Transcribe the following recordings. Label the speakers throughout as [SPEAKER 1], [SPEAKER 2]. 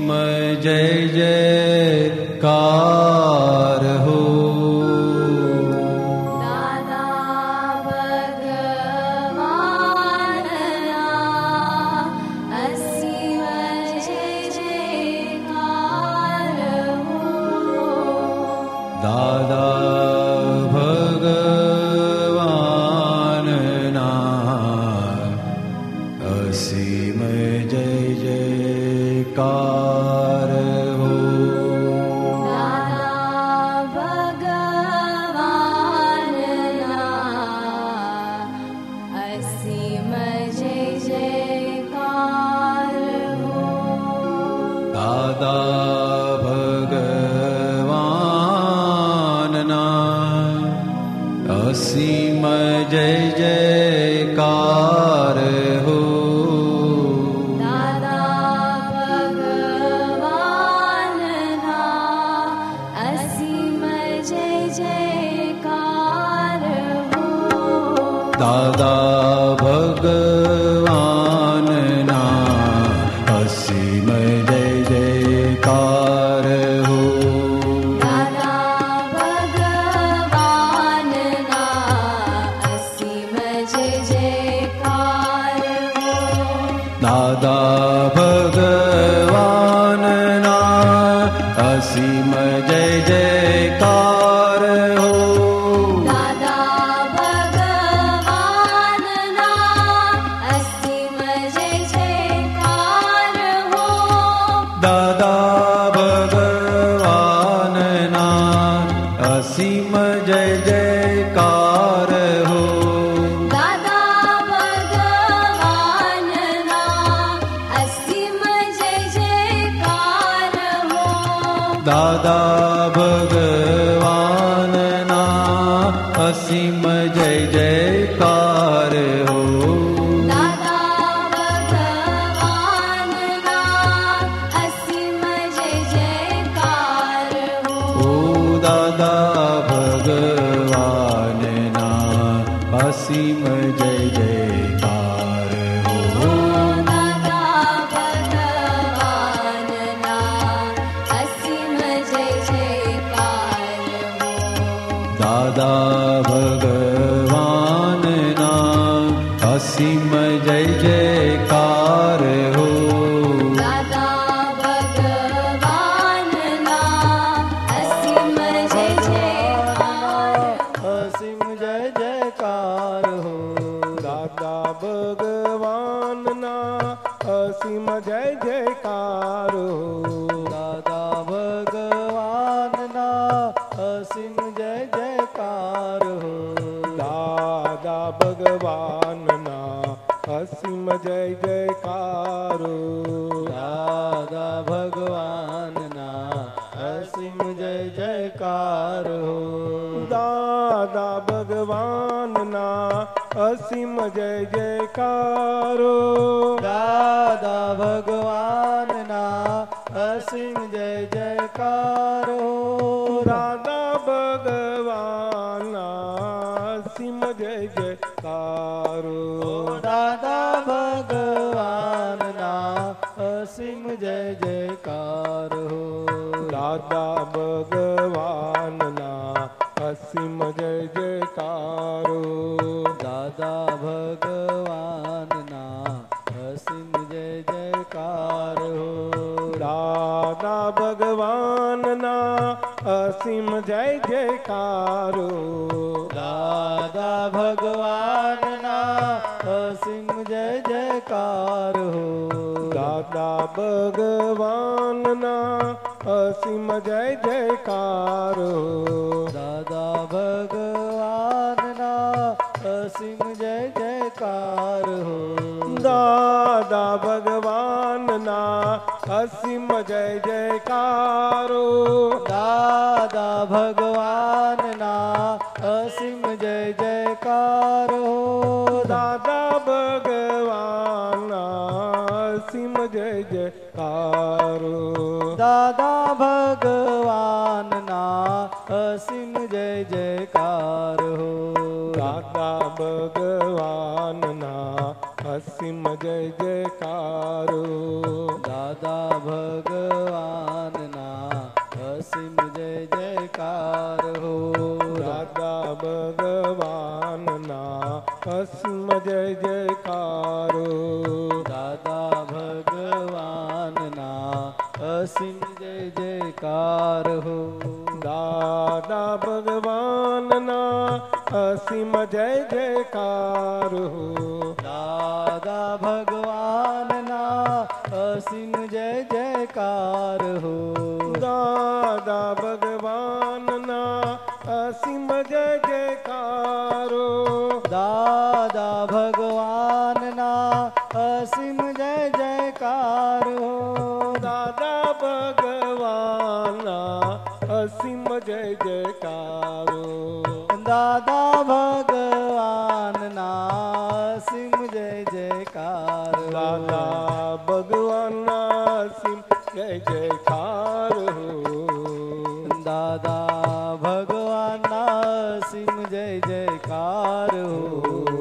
[SPEAKER 1] અસીમ જય જયકાર હો. દાદા ભગવાનના અસીમ જય જયકાર હો.
[SPEAKER 2] દાદા ભગવાનના અસીમ જય જયકાર હો.
[SPEAKER 1] દાદા ભગવાનના અસીમ જય જયકાર હો. દાદા ભગવાનના અસીમ જય જયકાર હો.
[SPEAKER 2] દાદા ભગવાનના અસીમ જય જયકાર હો.
[SPEAKER 1] દાદા ભગવાનના અસીમ જય જયકાર હો. દાદા ભગવાનના અસીમ જય જયકાર હો.
[SPEAKER 2] દાદા ભગવાનના અસીમ જય જયકાર
[SPEAKER 3] અસીમ જય જયકાર હો. દાદા ભગવાનના અસીમ જય જયકાર હો. દાદા ભગવાનના અસીમ જય જયકાર હો. દાદા ભગવાનના અસીમ જય જયકાર હો. દાદા ભગવાનના અસીમ જય જયકાર હો. દાદા ભગવાનના અસીમ જય જયકાર હો. દાદા ભગવાનના અસીમ જય જયકાર હો. દાદા ભગવાનના અસીમ જય જયકાર હો. દાદા ભગવાનના અસીમ જય જયકાર હો. દાદા ભગવાનના અસીમ જય જયકાર હો. દાદા ભગવાનના અસીમ જય જયકાર હો. દાદા ભગવાનના અસીમ જય જયકાર હો. દાદા ભગવાનના અસીમ જય જયકાર હો. દાદા ભગવાનના અસીમ જય જયકાર હો. દાદા ભગવાનના અસીમ જય જયકાર હો. દાદા ભગવાનના અસીમ જય જયકાર હો. દાદા ભગવાનના અસીમ જય જયકાર હો. દાદા ભગવાનના અસીમ જય જયકાર હો. દાદા ભગવાનના અસીમ જય જયકાર હો. દાદા ભગવાનના અસીમ અસીમ જય જયકાર હો
[SPEAKER 1] દાદા ભગવાનના અસીમ જય જયકાર હો
[SPEAKER 3] દાદા ભગવાનના અસીમ જય જયકાર હો
[SPEAKER 1] દાદા ભગવાનના અસીમ જય જયકાર હો
[SPEAKER 3] દાદા ભગવાનના અસીમ જય જયકાર હો
[SPEAKER 1] દાદા ભગવાનના અસીમ જય જયકાર હો
[SPEAKER 3] દાદા ભગવાનના અસીમ જય જયકાર હો
[SPEAKER 1] દાદા ભગવાનના અસીમ જય જયકાર હો
[SPEAKER 3] દાદા ભગવાનના અસીમ જય જયકાર હો
[SPEAKER 1] દાદા ભગવાનના અસીમ જય જયકાર હો
[SPEAKER 3] દાદા ભગવાનના અસીમ જય જયકાર હો
[SPEAKER 1] દાદા ભગવાનના અસીમ જય જયકાર હો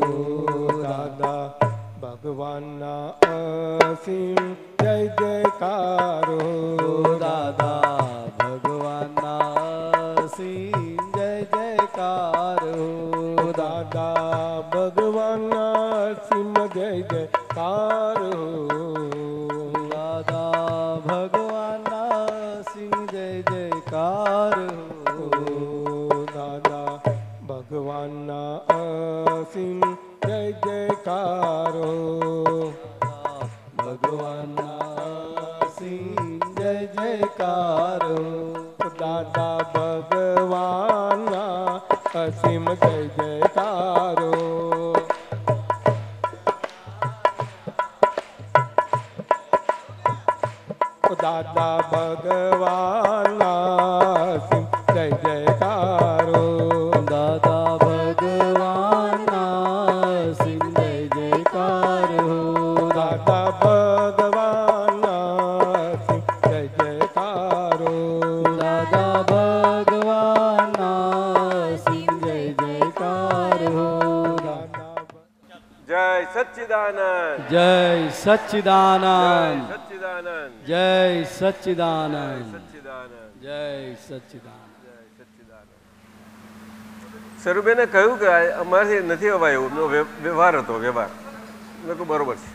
[SPEAKER 3] દાદા ભગવાનના અસીમ જય જયકાર હો
[SPEAKER 1] દાદા ભગવાનના અસીમ જય જયકાર હો
[SPEAKER 3] દાદા ભગવાનના અસીમ જય જયકાર હો
[SPEAKER 1] દાદા ભગવાનના અસીમ જય જયકાર હો
[SPEAKER 3] દાદા ભગવાનના અસીમ જય જયકાર હો
[SPEAKER 1] ભગવાનના અસીમ જય જયકાર હો
[SPEAKER 3] દાદા ભગવાનના અસીમ જય જયકાર હો દાદા ભગવાનના અસીમ જય જયકાર હો
[SPEAKER 1] દાદા ભગવાનના અસીમ જય જયકાર હો
[SPEAKER 3] દાદા ભગવાનના અસીમ જય જયકાર હો
[SPEAKER 1] દાદા ભગવાનના અસીમ જય જયકાર હો
[SPEAKER 4] જય સચ્ચિદાનંદ
[SPEAKER 1] જય સચ્ચિદાનંદ
[SPEAKER 4] સચ્ચિદાનંદ
[SPEAKER 1] જય સચ્ચિદાનંદ
[SPEAKER 4] સચ્ચિદાનંદ
[SPEAKER 1] જય સચ્ચિદાનંદ
[SPEAKER 4] સરુબેને કહ્યું કે અમારાથી નથી અવાયું એમનો વ્યવહાર હતો વ્યવહાર મેં કહું બરોબર છે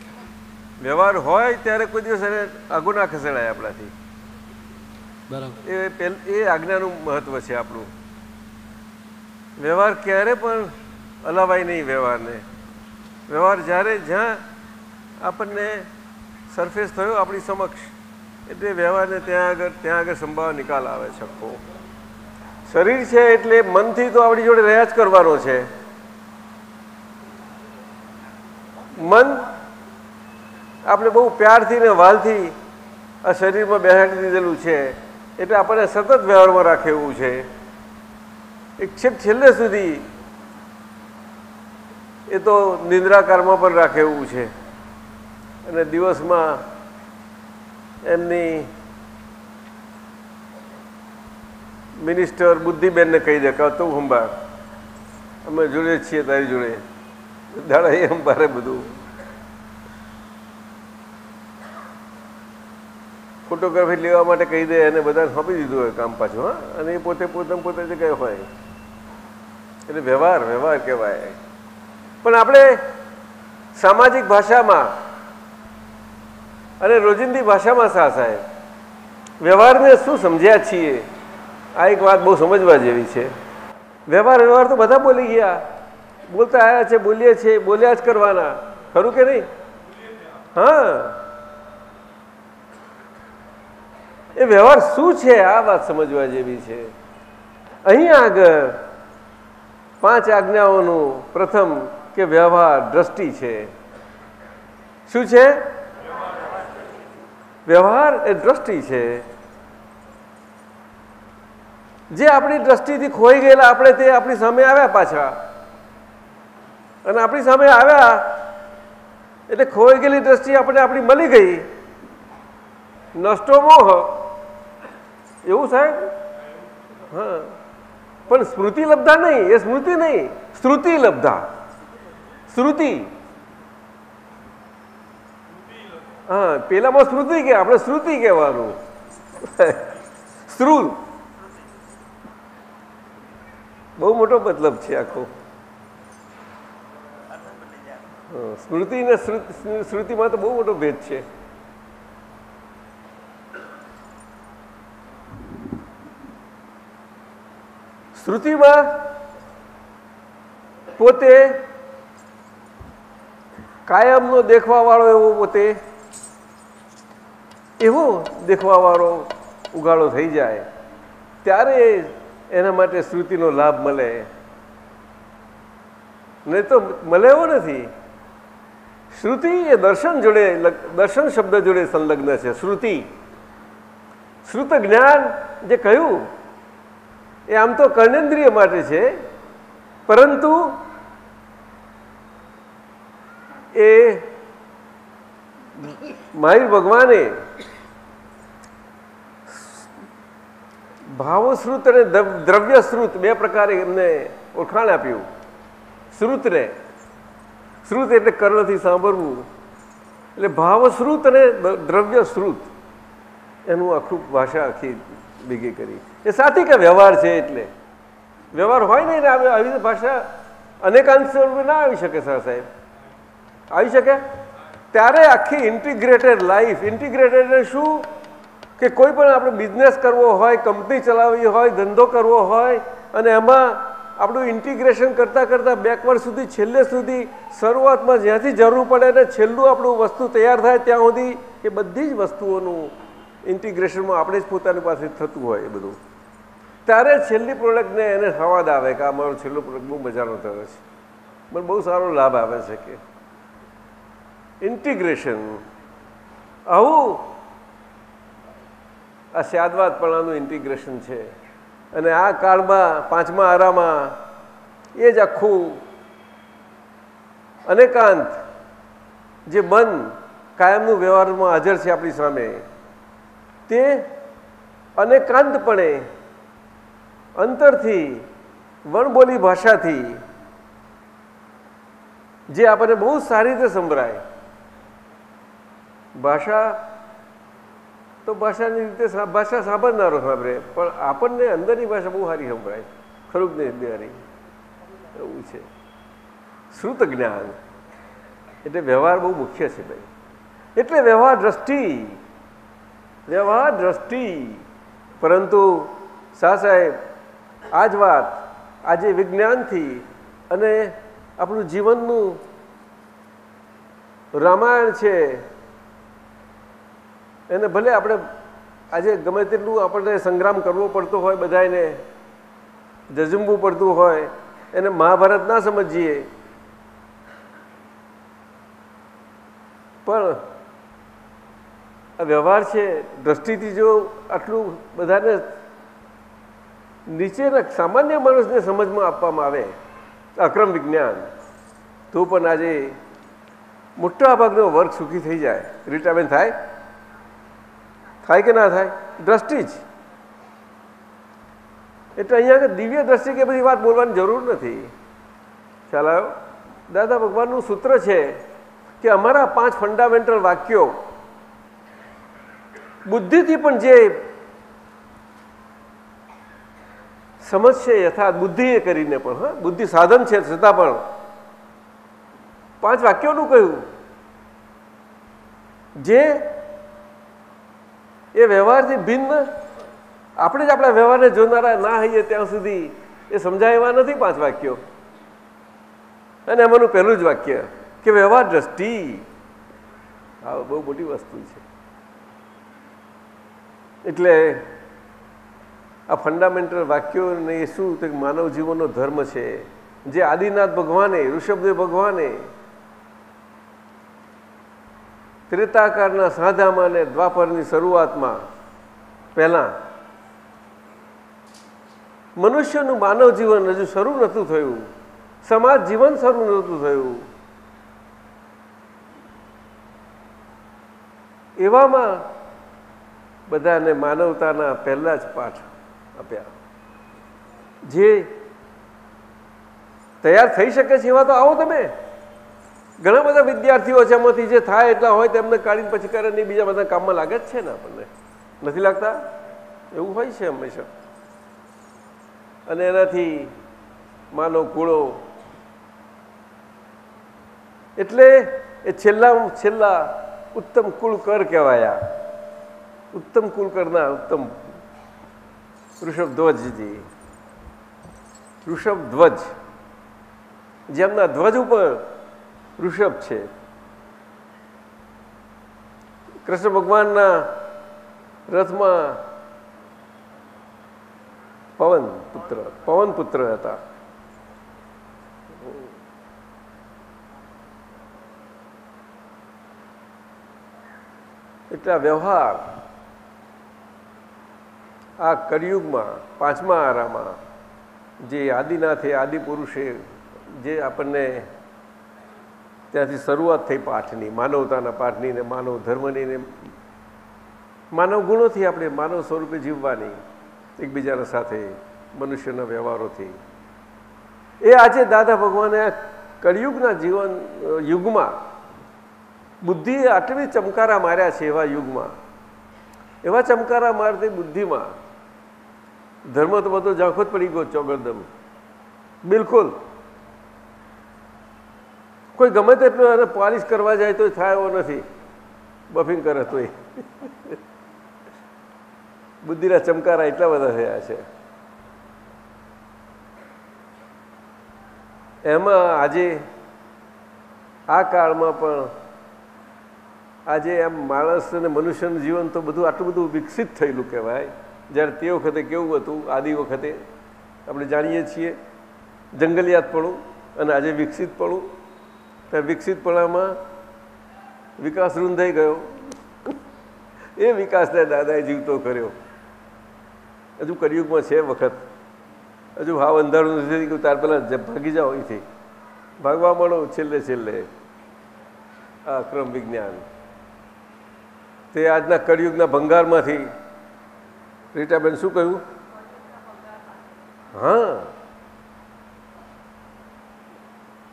[SPEAKER 4] વ્યવહાર હોય ત્યારે કોઈ દિવસ એને આગું ના ખસેડાય આપણાથી
[SPEAKER 1] બરાબર
[SPEAKER 4] એ આજ્ઞાનું મહત્વ છે આપણું વ્યવહાર ક્યારે પણ હલાવાય નહીં વ્યવહારને વ્યવહાર જ્યારે જ્યાં આપણને સરફેસ થયો આપણી સમક્ષ એટલે વ્યવહારને ત્યાં આગળ સંભાવ નિકાલ આવે છે આખો શરીર છે એટલે મનથી તો આપણી જોડે રહ્યા જ કરવાનો છે મન આપણે બહુ પ્યારથી ને વાલથી આ શરીરમાં બેસાડી દીધેલું છે એટલે આપણને સતત વ્યવહારમાં રાખે એવું છે એક છેલ્લે સુધી એ તો નિંદ્રાકારમાં પણ રાખે એવું છે અને દિવસમાં એમની મિનિસ્ટર બુદ્ધિબેનને કહી દે કે તું સંભાળ અમે જોડે છીએ તારી જોડે દાડા એ સંભાળે બધું ફોટોગ્રાફી લેવા માટે કહી દે અને બધાને સોંપી દીધું હોય કામ પાછું હા અને એ પોતે જ ગયો હોય એટલે વ્યવહાર કહેવાય પણ આપણે સામાજિક ભાષામાં અને રોજિંદી ભાષામાં સાહેબ વ્યવહારને શું સમજ્યા છીએ આ એક વાત બહુ સમજવા જેવી છે વ્યવહાર તો બધા બોલી ગયા બોલતા આવ્યા છે બોલીએ છીએ બોલ્યા જ કરવાના ખરું કે નહીં હા એ વ્યવહાર શું છે આ વાત સમજવા જેવી છે અહીંયા આગળ 5 આજ્ઞાઓનું પ્રથમ કે વ્યવહાર દ્રષ્ટિ છે શું છે વ્યવહાર એ દ્રષ્ટિ છે જે આપણી દ્રષ્ટિથી ખોઈ ગયેલા આપણે તે આપણી સામે આવ્યા પાછા અને આપણી સામે આવ્યા એટલે ખોઈ ગયેલી દ્રષ્ટિ આપણે આપણી મળી ગઈ નષ્ટો મોહ એવું સાહેબ હા પણ સ્મૃતિ લબ્ધા નહીં એ સ્મૃતિ નહીં શ્રુતિ લબ્ધા શ્રુતિ હા, પેલામાં શ્રુતિ કે આપણે શ્રુતિ કહેવાનું. શ્રુત બહુ મોટો મતલબ છે આખો. સ્મૃતિ ને શ્રુતિમાં તો બહુ મોટો ભેદ છે. શ્રુતિમાં પોતે કાયમનો દેખવા વાળો એવો પોતે એવો દેખવા વાળો ઉગાડો થઈ જાય ત્યારે એના માટે શ્રુતિનો લાભ મળે, નહીં તો મળે એવો નથી. શ્રુતિ એ દર્શન જોડે, દર્શન શબ્દ જોડે સંલગ્ન છે. શ્રુતિ, શ્રુત જ્ઞાન જે કહ્યું એ આમ તો કર્ણેન્દ્રિય માટે છે, પરંતુ એ મહાવીર ભગવાને ભાવશ્રુત અને દ્રવ્યશ્રુત બે પ્રકારે એમને ઓળખાણ આપ્યું. શ્રુતને, શ્રુત એટલે કર્ણથી સાંભળવું, એટલે ભાવશ્રુત અને દ્રવ્યશ્રુત એનું આખું ભાષા આખી ભેગી કરી. એ સાથી કે વ્યવહાર છે, એટલે વ્યવહાર હોય ને આવી ભાષા અનેકાંશ ના આવી શકે. સર સાહેબ આવી શકે ત્યારે આખી ઇન્ટિગ્રેટેડ લાઈફ. ઇન્ટિગ્રેટેડ એટલે શું કે કોઈ પણ આપણે બિઝનેસ કરવો હોય, કંપની ચલાવવી હોય, ધંધો કરવો હોય અને એમાં આપણું ઇન્ટિગ્રેશન કરતાં કરતાં બેકવર્ડ સુધી, છેલ્લે સુધી, શરૂઆતમાં જ્યાંથી જરૂર પડે ને છેલ્લું આપણું વસ્તુ તૈયાર થાય ત્યાં સુધી એ બધી જ વસ્તુઓનું ઇન્ટિગ્રેશનમાં આપણે જ પોતાની પાસે થતું હોય એ બધું. ત્યારે છેલ્લી પ્રોડક્ટને એને સ્વાદ આવે કે આ મારો છેલ્લો પ્રોડક્ટ બહુ મજાનો થયો છે, મને બહુ સારો લાભ આવે છે કે ઇન્ટિગ્રેશન. આવું આ સ્યાદવાદપણાનું ઇન્ટિગ્રેશન છે. અને આ કાળમાં પાંચમા આરામાં એ જ આખું અનેકાંત જે મન કાયમનું વ્યવહારમાં હાજર છે આપણી સામે, તે અનેકાંતપણે અંતરથી વણબોલી ભાષાથી જે આપણને બહુ સારી રીતે સંભળાય. ભાષા તો ભાષાની રીતે ભાષા સાંભળનારો સાંભળે, પણ આપણને અંદરની ભાષા બહુ સારી સંભળાય. ખરું જ નહીં બેરી એવું છે. શ્રુત જ્ઞાન એટલે વ્યવહાર બહુ મુખ્ય છે ભાઈ. એટલે વ્યવહાર દ્રષ્ટિ, વ્યવહાર દ્રષ્ટિ. પરંતુ શાહ સાહેબ આ જ વાત આજે વિજ્ઞાનથી અને આપણું જીવનનું રામાયણ છે એને ભલે આપણે આજે ગમે તેટલું આપણને સંગ્રામ કરવો પડતો હોય, બધાને જજુમવું પડતું હોય, એને મહાભારત ના સમજીએ, પણ આ વ્યવહાર છે દ્રષ્ટિથી જો આટલું બધાને નીચેના સામાન્ય માણસને સમજમાં આપવામાં આવે અક્રમ વિજ્ઞાન, તો પણ આજે મોટા ભાગનો વર્ગ સુખી થઈ જાય. રિટાયરમેન્ટ થાય કે ના થાય? દ્રષ્ટિ જ. એટલે અહીંયા દિવ્ય દ્રષ્ટિ કે બધી વાત બોલવાની જરૂર નથી. ખ્યાલ આવ્યો? દાદા ભગવાનનું સૂત્ર છે કે અમારા 5 ફંડામેન્ટલ વાક્યો બુદ્ધિથી પણ જે સમજશે યથાર્થ બુદ્ધિએ કરીને પણ, હા બુદ્ધિ સાધન છે છતાં પણ 5 વાક્યોનું કહ્યું જે એ વ્યવહારથી ભિન્ન, આપણે જ આપણા વ્યવહારને જોનારા ના હોઈએ ત્યાં સુધી એ સમજાય એવા નથી 5 વાક્યો. અને એમાંનું પહેલું જ વાક્ય કે વ્યવહાર દ્રષ્ટિ. આ બહુ મોટી વસ્તુ છે. એટલે આ ફંડામેન્ટલ વાક્યો ને એ શું તો માનવ જીવનનો ધર્મ છે, જે આદિનાથ ભગવાને, ઋષભદેવ ભગવાને ત્રેતાકાળના સાંધામાં અને દ્વાપરની શરૂઆતમાં પહેલાં મનુષ્યનું માનવ જીવન હજુ શરૂ નહોતું થયું, સમાજ જીવન શરૂ નહોતું થયું, એવામાં બધાને માનવતાના પહેલા જ પાઠ આપ્યા. જે તૈયાર થઈ શકે છે એવા તો આવો તમે, ઘણા બધા વિદ્યાર્થીઓ છે એમાંથી જે થાય એટલા હોય તેમને કાઢીને પછી કરે નહીં, બીજા બધા કામમાં લાગે જ છે ને. આપણને નથી લાગતા? એવું હોય છે હંમેશા. અને એનાથી માનવ કુળો એટલે એ છેલ્લા ઉત્તમ કુળકર કહેવાયા. ઉત્તમ કુળકરના ઉત્તમ ઋષભધ્વજજી. ઋષભધ્વજ, જેમના ધ્વજ ઉપર ઋષભ છે. કૃષ્ણ ભગવાનના રથમાં પવન પુત્ર હતા. એટલા વ્યવહાર આ કળિયુગમાં પાંચમા આરામાં જે આદિનાથે આદિપુરુષે જે આપણને ત્યાંથી શરૂઆત થઈ પાઠની, માનવતાના પાઠની ને માનવ ધર્મની ને માનવ ગુણોથી આપણે માનવ સ્વરૂપે જીવવાની, એકબીજાના સાથે મનુષ્યના વ્યવહારોથી, એ આજે દાદા ભગવાને કળિયુગના યુગમાં બુદ્ધિએ આટલી ચમકારા માર્યા છે. એવા યુગમાં એવા ચમકારા મારતી બુદ્ધિમાં ધર્મ તો બધો ઝાંખો જ પડી ગયો ચોગરદમ. બિલકુલ કોઈ ગમે તેટલું એને પોલિશ કરવા જાય તો થાય એવો નથી. બફિંગ કરે તોય બુદ્ધિના ચમકારા એટલા બધા થયા છે. એમાં આજે આ કાળમાં પણ આજે એમ માણસ અને મનુષ્યનું જીવન તો બધું આટલું બધું વિકસિત થયેલું કહેવાય. જ્યારે તે વખતે કેવું હતું, આદિ વખતે આપણે જાણીએ છીએ જંગલિયાતપણું અને આજે વિકસિતપણું. ત્યાં વિકસિતપણામાં વિકાસ રૂંધાઈ ગયો. એ વિકાસને દાદાએ જીવતો કર્યો. હજુ કળિયુગમાં છે વખત, હજુ ભાવ અંધારું નથી ગયું. ત્યાર પહેલાં ભાગી જાઓ અહીંથી, ભાગવા મળો. છેલ્લે આ ક્રમ વિજ્ઞાન તે આજના કળિયુગના ભંગારમાંથી. રીટાબેન શું કહ્યું? હા,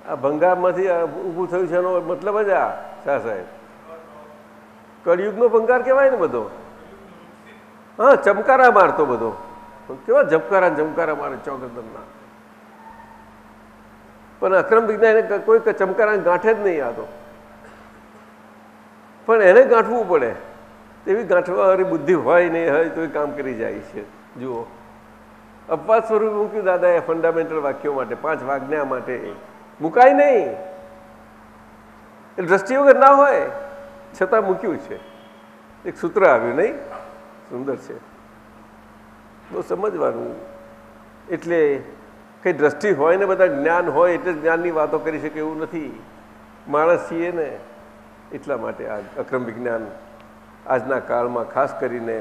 [SPEAKER 4] આ ભંગારમાંથી ઊભું થયું છે એનો મતલબ જ આ શાહ સાહેબ કળિયુગનો ભંગાર કહેવાય ને બધો. હા, ચમકારા મારતો બધો. કેવા ચમકારા મારે ચોગદમના. પણ અક્રમ વિજ્ઞાને કોઈ ચમકારા ગાંઠે જ નહીં. આ તો પણ એને ગાંઠવું પડે. એવી ગાંઠવાવાળી બુદ્ધિ હોય નહીં હોય તો એ કામ કરી જાય છે. જુઓ, અપવાદ સ્વરૂપ મૂક્યું દાદાએ ફંડામેન્ટલ વાક્યો માટે, 5 આજ્ઞા માટે. મુકાય નહીં, એ દ્રષ્ટિ વગર ના હોય છતાં મૂક્યું છે. એક સૂત્ર આવ્યું નહીં, સુંદર છે, બહુ સમજવાનું. એટલે કંઈ દ્રષ્ટિ હોય ને બધા જ્ઞાન હોય એટલે જ્ઞાનની વાતો કરી શકે એવું નથી. માણસ છીએ ને એટલા માટે આ અક્રમ વિજ્ઞાન આજના કાળમાં ખાસ કરીને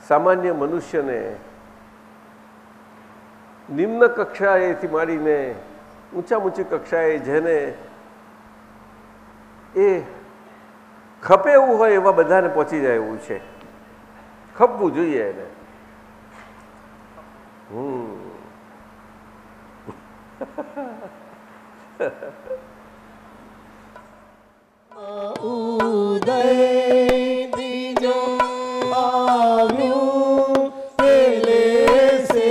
[SPEAKER 4] સામાન્ય મનુષ્યને નિમ્ન કક્ષાએથી માંડીને ઊંચી કક્ષાએ જેને એ ખપે એવું હોય એવા બધાને પહોંચી જાય એવું છે. ખપવું જોઈએ એને.
[SPEAKER 3] ઉદય દીજો આવ્યું પેલે સે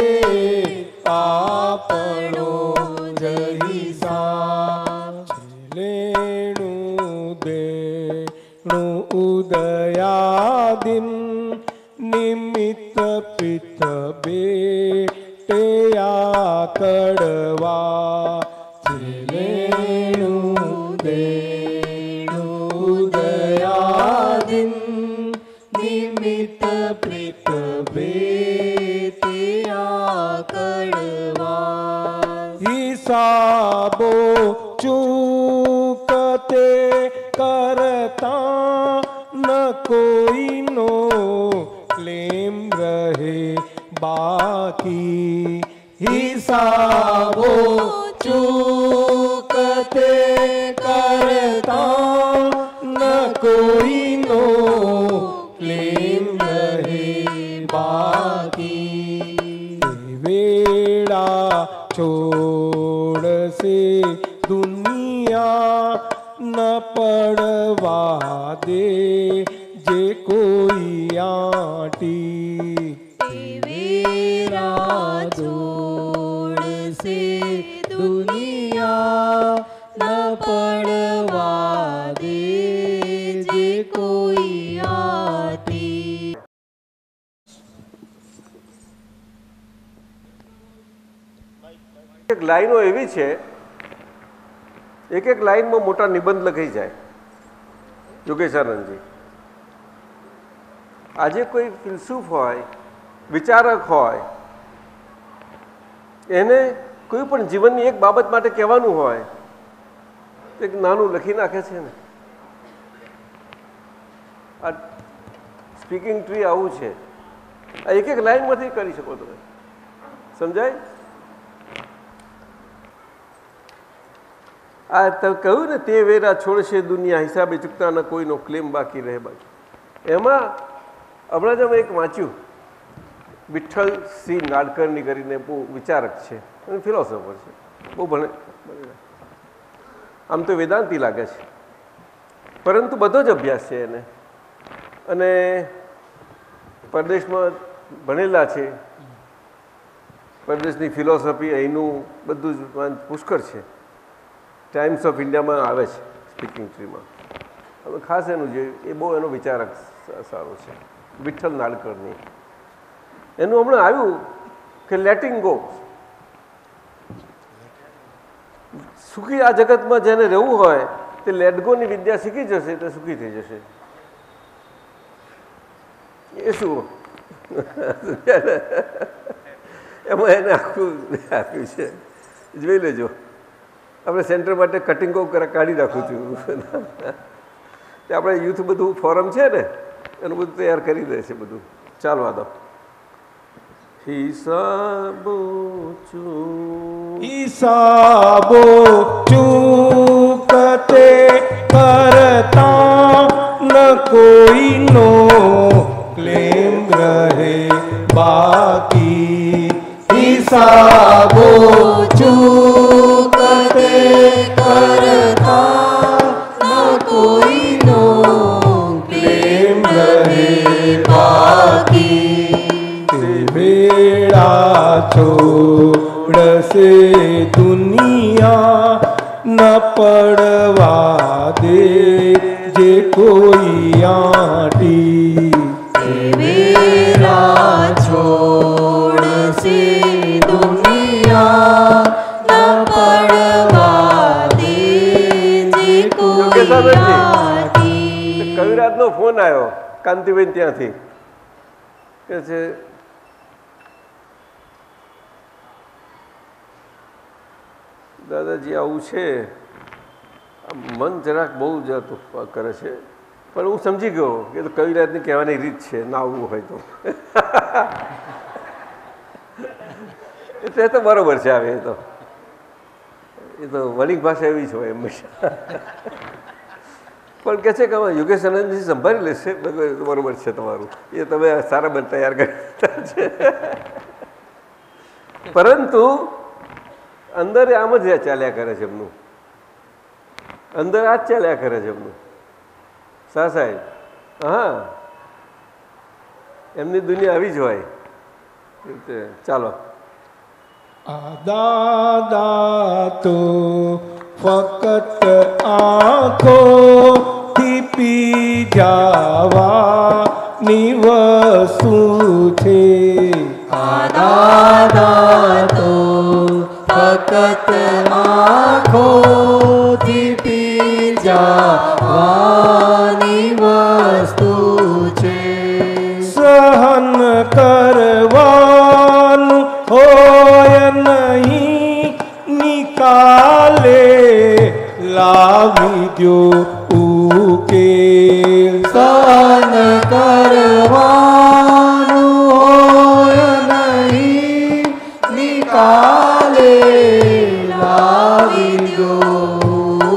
[SPEAKER 3] આપણો જઈસા છેલેણું દેણું ઉદયાદિન નિમિત્ત પિત્ત બેટેયા કડવા છેલેણું દે નિમિત્ત પ્રીત બેતિયા કડવા હિસાબો ચૂકતે કરતા ન કોઈનો ક્લેમ રહે બાકી. હિસાબો ચૂકતે કરતા ન કોઈનો ક્લેમ રહે બાકી. વેળા છોડશે દુનિયા દે જે કોઈ આંટી
[SPEAKER 2] વેરા જોડશે દુનિયા ન પડવા દે જે કોઈ આટી.
[SPEAKER 4] એક લાઈનો એવી છે, એક એક લાઈનમાં મોટા નિબંધ લખાઈ જાય. યોગેશાનંદજી, આજે કોઈ ફિલસૂફ હોય, વિચારક હોય, એને કોઈ પણ જીવનની એક બાબત માટે કહેવાનું હોય તો એક નાનું લખી નાખે છે ને. આ સ્પીકિંગ ટ્રી આવું છે. આ એક એક લાઈનમાંથી કરી શકો તમે. સમજાય? આ કહ્યું ને, તે વેરા છોડશે દુનિયા હિસાબે ચૂકતાના કોઈનો ક્લેમ બાકી રહે બાકી. એમાં હમણાં જ અમે એક વાંચ્યું, વિઠ્ઠલ સિંહ નાડકર્ણી કરીને બહુ વિચારક છે અને ફિલોસોફર છે, બહુ ભણે. આમ તો વેદાંતી લાગે છે, પરંતુ બધો જ અભ્યાસ છે એને, અને પરદેશમાં ભણેલા છે. પરદેશની ફિલોસોફી અહીંનું બધું જ પુષ્કળ છે. ટાઈમ્સ ઓફ ઇન્ડિયામાં આવે છે સ્પીકિંગ ટ્રીમાં. હવે ખાસ એનું જે એ બહુ એનો વિચારક સારો છે, વિઠ્ઠલ નાડકર્ણી. એનું હમણાં આવ્યું કે લેટિંગ ગો. સુખી આ જગતમાં જેને રહેવું હોય તે લેટ ગોની વિદ્યા શીખી જશે તો સુખી થઈ જશે. એ શું એમાં એને આખું આપ્યું છે, જોઈ લેજો. આપણે સેન્ટર માટે કટિંગો કાઢી નાખું છું. તે આપણે યુથ બધું ફોરમ છે ને, એનું બધું તૈયાર કરી દે છે બધું. ચાલો આ દો. હિસાબો
[SPEAKER 3] ચૂકતે કરતા ન કોઈનો ક્લેમ રહે બાકી. હિસાબો ચૂકતે કરતા ન કોઈનો ક્લેમ રહે બાકી. વેળા છોડશે દુનિયા ન પડવા દે જે કોઈ આંટી.
[SPEAKER 2] વેરા છોડશે દુનિયા ન પડવા દે જે કોઈ આંટી.
[SPEAKER 4] કવિરાજનો ફોન આવ્યો કાંતિબેન ત્યાંથી, કે છે દાદાજી આવું છે, મન જરાક બહુ જ કરે છે, પણ હું સમજી ગયો કે તો કવિરાજની કહેવાની રીત છે, ના આવવું હોય તો. એટલે તો બરોબર છે. આવે એ તો વણિક ભાષા એવી જ હોય હંમેશા. પણ કહે છે કે હવે યોગેશાનંદજી સંભાળી લેશે. બરોબર છે તમારું, એ તમે સારા બન તૈયાર કર્યા છે. પરંતુ અંદર આમ જ ચાલ્યા કરે છે એમનું, અંદર આ જ ચાલ્યા કરે છે એમનું. સાહેબ, હા, એમની દુનિયા આવી જ હોય. ચાલો.
[SPEAKER 3] દાદા તો ફક્ત આંખોથી પી જાવાની વસ્તુ છે. દાદા તો ફક્ત આંખોથી પી જાવાની વસ્તુ છે. સહન કરવાનું હોય નહીં, નિકાલે લાવી દો ઉકેલ. સહન કરવાનું હોય નહીં, નિકાલે લાવી દો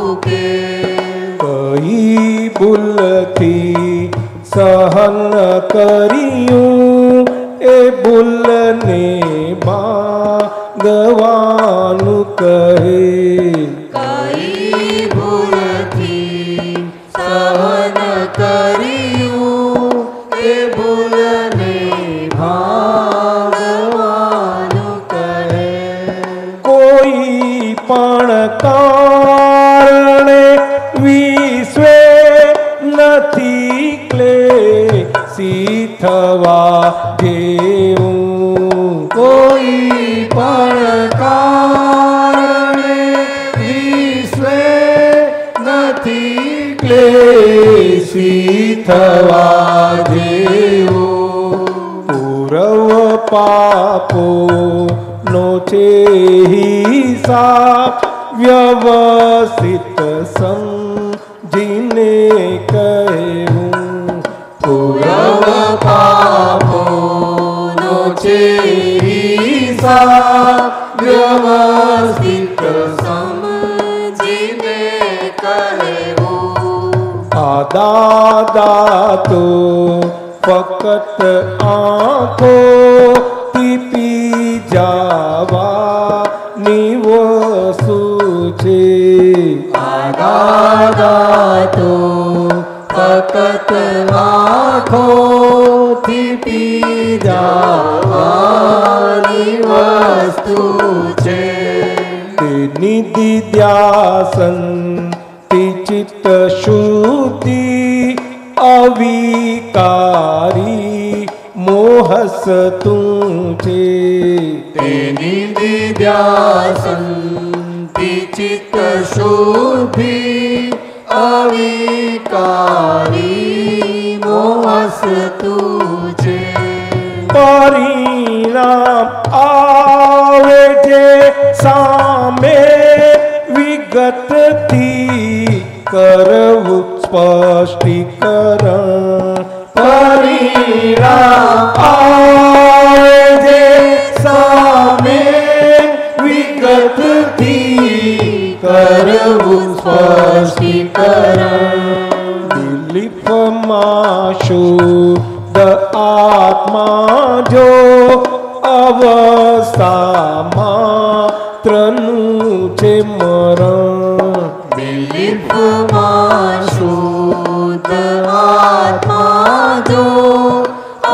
[SPEAKER 3] ઉકેલ. કઈ ભૂલથી સહન કર્યું એ ભૂલને ભાગવાનું કહે.
[SPEAKER 2] કઈ ભૂલથી સહન
[SPEAKER 3] કારણે વિશ્વે નથી ક્લેશી થવા જેવું.
[SPEAKER 1] કોઈ પણ કારણે વિશ્વે નથી ક્લેશી થવા જેવું.
[SPEAKER 3] પૂર્વ પાપો નો છે હિસાબ વ્યવસ્થિત સમજીને કહેવું.
[SPEAKER 1] પૂર્વ પાપોનો છે હિસાબ વ્યવસ્થિત સમજીને કહેવું.
[SPEAKER 3] આ દાદા તો ફક્ત આંખોથી પી જવાની વસ્તુ છે.
[SPEAKER 1] આ દાદા તો ફક્ત આંખોથી પી જવાની વસ્તુ છે.
[SPEAKER 3] તેની દિધ્યાસનથી ચિત્ત શુદ્ધિ અવિકારી મોહસતું છે.
[SPEAKER 1] તેની દિધ્યાસનથી ચિત્ત શુદ્ધિ અવિકારી મોહસતું છે.
[SPEAKER 3] પરિણામ આવે જે સામે વિગતથી કરવું સ્પષ્ટીકરણ.
[SPEAKER 1] પરિણામ આવે જે સામે વિગતથી કરવું સ્પષ્ટીકરણ.
[SPEAKER 3] દિલીપમાં શુદ્ધ આત્મા જો અવસ્થા માત્રનું છે મરણ.
[SPEAKER 1] દિલીપમાં શુદ્ધ આત્મા જો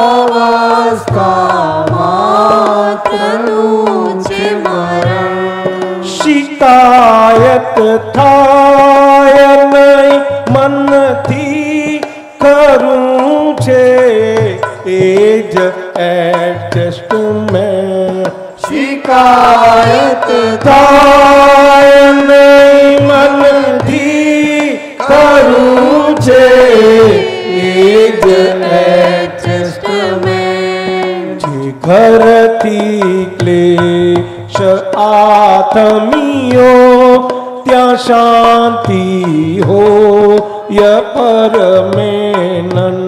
[SPEAKER 1] અવસ્થા માત્રનું છે મરણ.
[SPEAKER 3] શિકાયત થાય નહીં મનથી ખરું છે એ જ એડજસ્ટમેન્ટ.
[SPEAKER 1] શિકાયત
[SPEAKER 3] થાય નહીં મનથી ખરું છે એ જ
[SPEAKER 1] એડજસ્ટમેન્ટ.
[SPEAKER 3] જે ઘરથી ક્લેશ આથમીઓ ત્યાં શાંતિ હોય પરમેનન.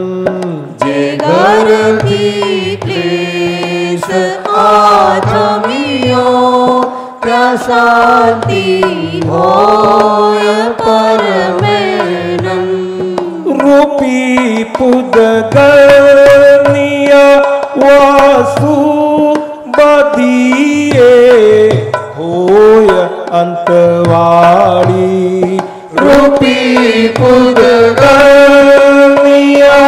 [SPEAKER 1] જે ઘરથી ક્લેશ આથમીઓ ત્યાં શાંતિ હોય પરમેનન.
[SPEAKER 3] રૂપી પૂદગલનીય વસ્તુ બધીએ હોય અંતવાળી.
[SPEAKER 1] રૂપી પૂદગલનીય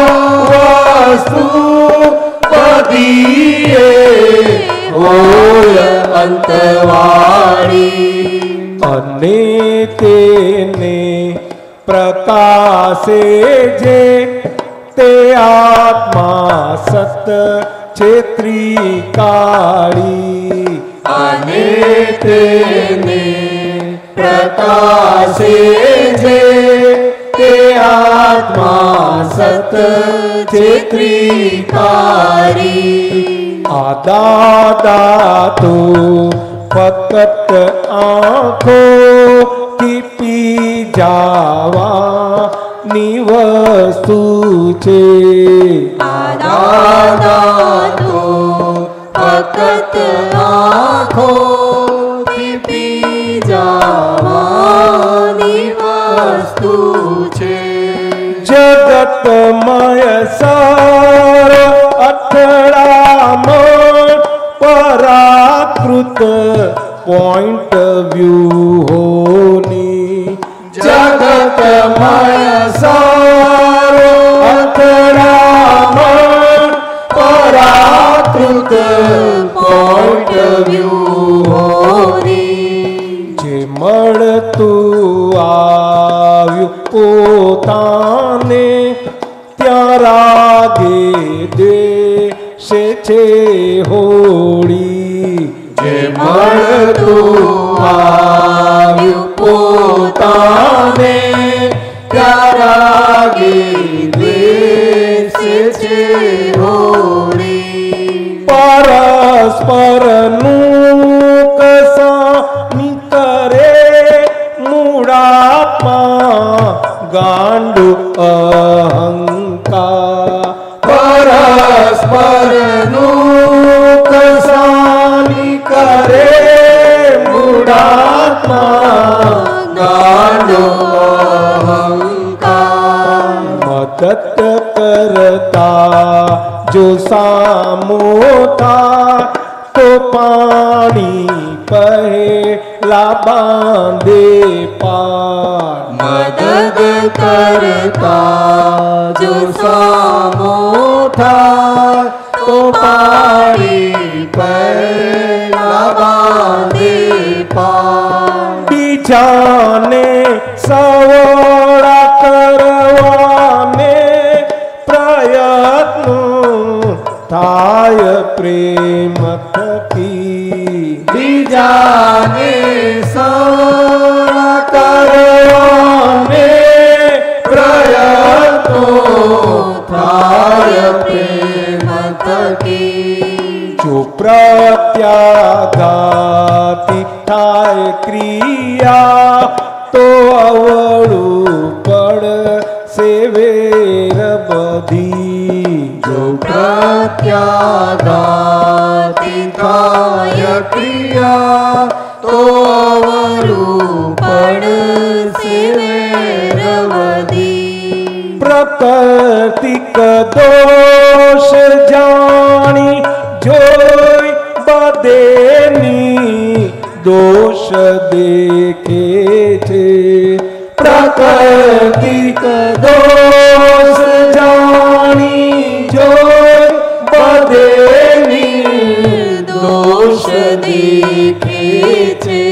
[SPEAKER 1] વસ્તુ બધીએ હોય અંતવાળી.
[SPEAKER 3] અને તેને પ્રકાશે જે તે આત્મા સત છે ત્રિકાળી.
[SPEAKER 1] અને તેને પ્રકાશે જે તે આત્મા સત છે ત્રિકાળી.
[SPEAKER 3] આ દાદા તો ફક્ત આંખોથી પી જવાની વસ્તુ છે.
[SPEAKER 1] આ દાદા તો ફક્ત આંખોથી પી જવાની વસ્તુ છે.
[SPEAKER 3] જગતમય સર અથડામણ પરાકૃત પોઈન્ટ વ્યૂ હોની.
[SPEAKER 1] જગતમય સારો અથડામણ પરાકૃત પોઈન્ટ વ્યૂ હોની.
[SPEAKER 3] જે મળતી પોતાને ત્યાં રાગે દેશે છે હોળી જે મળતું આવ્યું પોતાને ત્યાં રાગે દેશે છે હોળી પરસ્પરનું કસાની કરે મૂળામાં ગાંડુ અહંકાર પરસ્પરનું કસાની કરે મૂળામાં ગાંડુ અહંકાર મદદ કરતા જો સામો થાય તો પાણી પહેલા બાંધે પાર
[SPEAKER 2] મદદ કરતા જો સામો થાય તો પાણી પહેલા બાંધે પાર
[SPEAKER 3] બીજાને સવડા કરવાને પ્રયત્નો થાય પ્રેમ થકી
[SPEAKER 2] બીજાને
[SPEAKER 3] સવડા કરવાને પ્રયત્નો
[SPEAKER 2] થાય પ્રેમ થકી
[SPEAKER 3] જો પ્રત્યાઘાતી થાય ક્રિયા તો અવળું પડશે વેર બધી
[SPEAKER 2] જો પ્રત્યાઘાતી થાય ક્રિયા તો અવળું પડશે વેરવદી
[SPEAKER 3] પ્રકૃતિક દોષ જાણી જોઈ બધેની દોષ દેખે છે પ્રાકૃતિક દોષ જાણી જોઈ બધેની
[SPEAKER 2] દોષ દેખે છે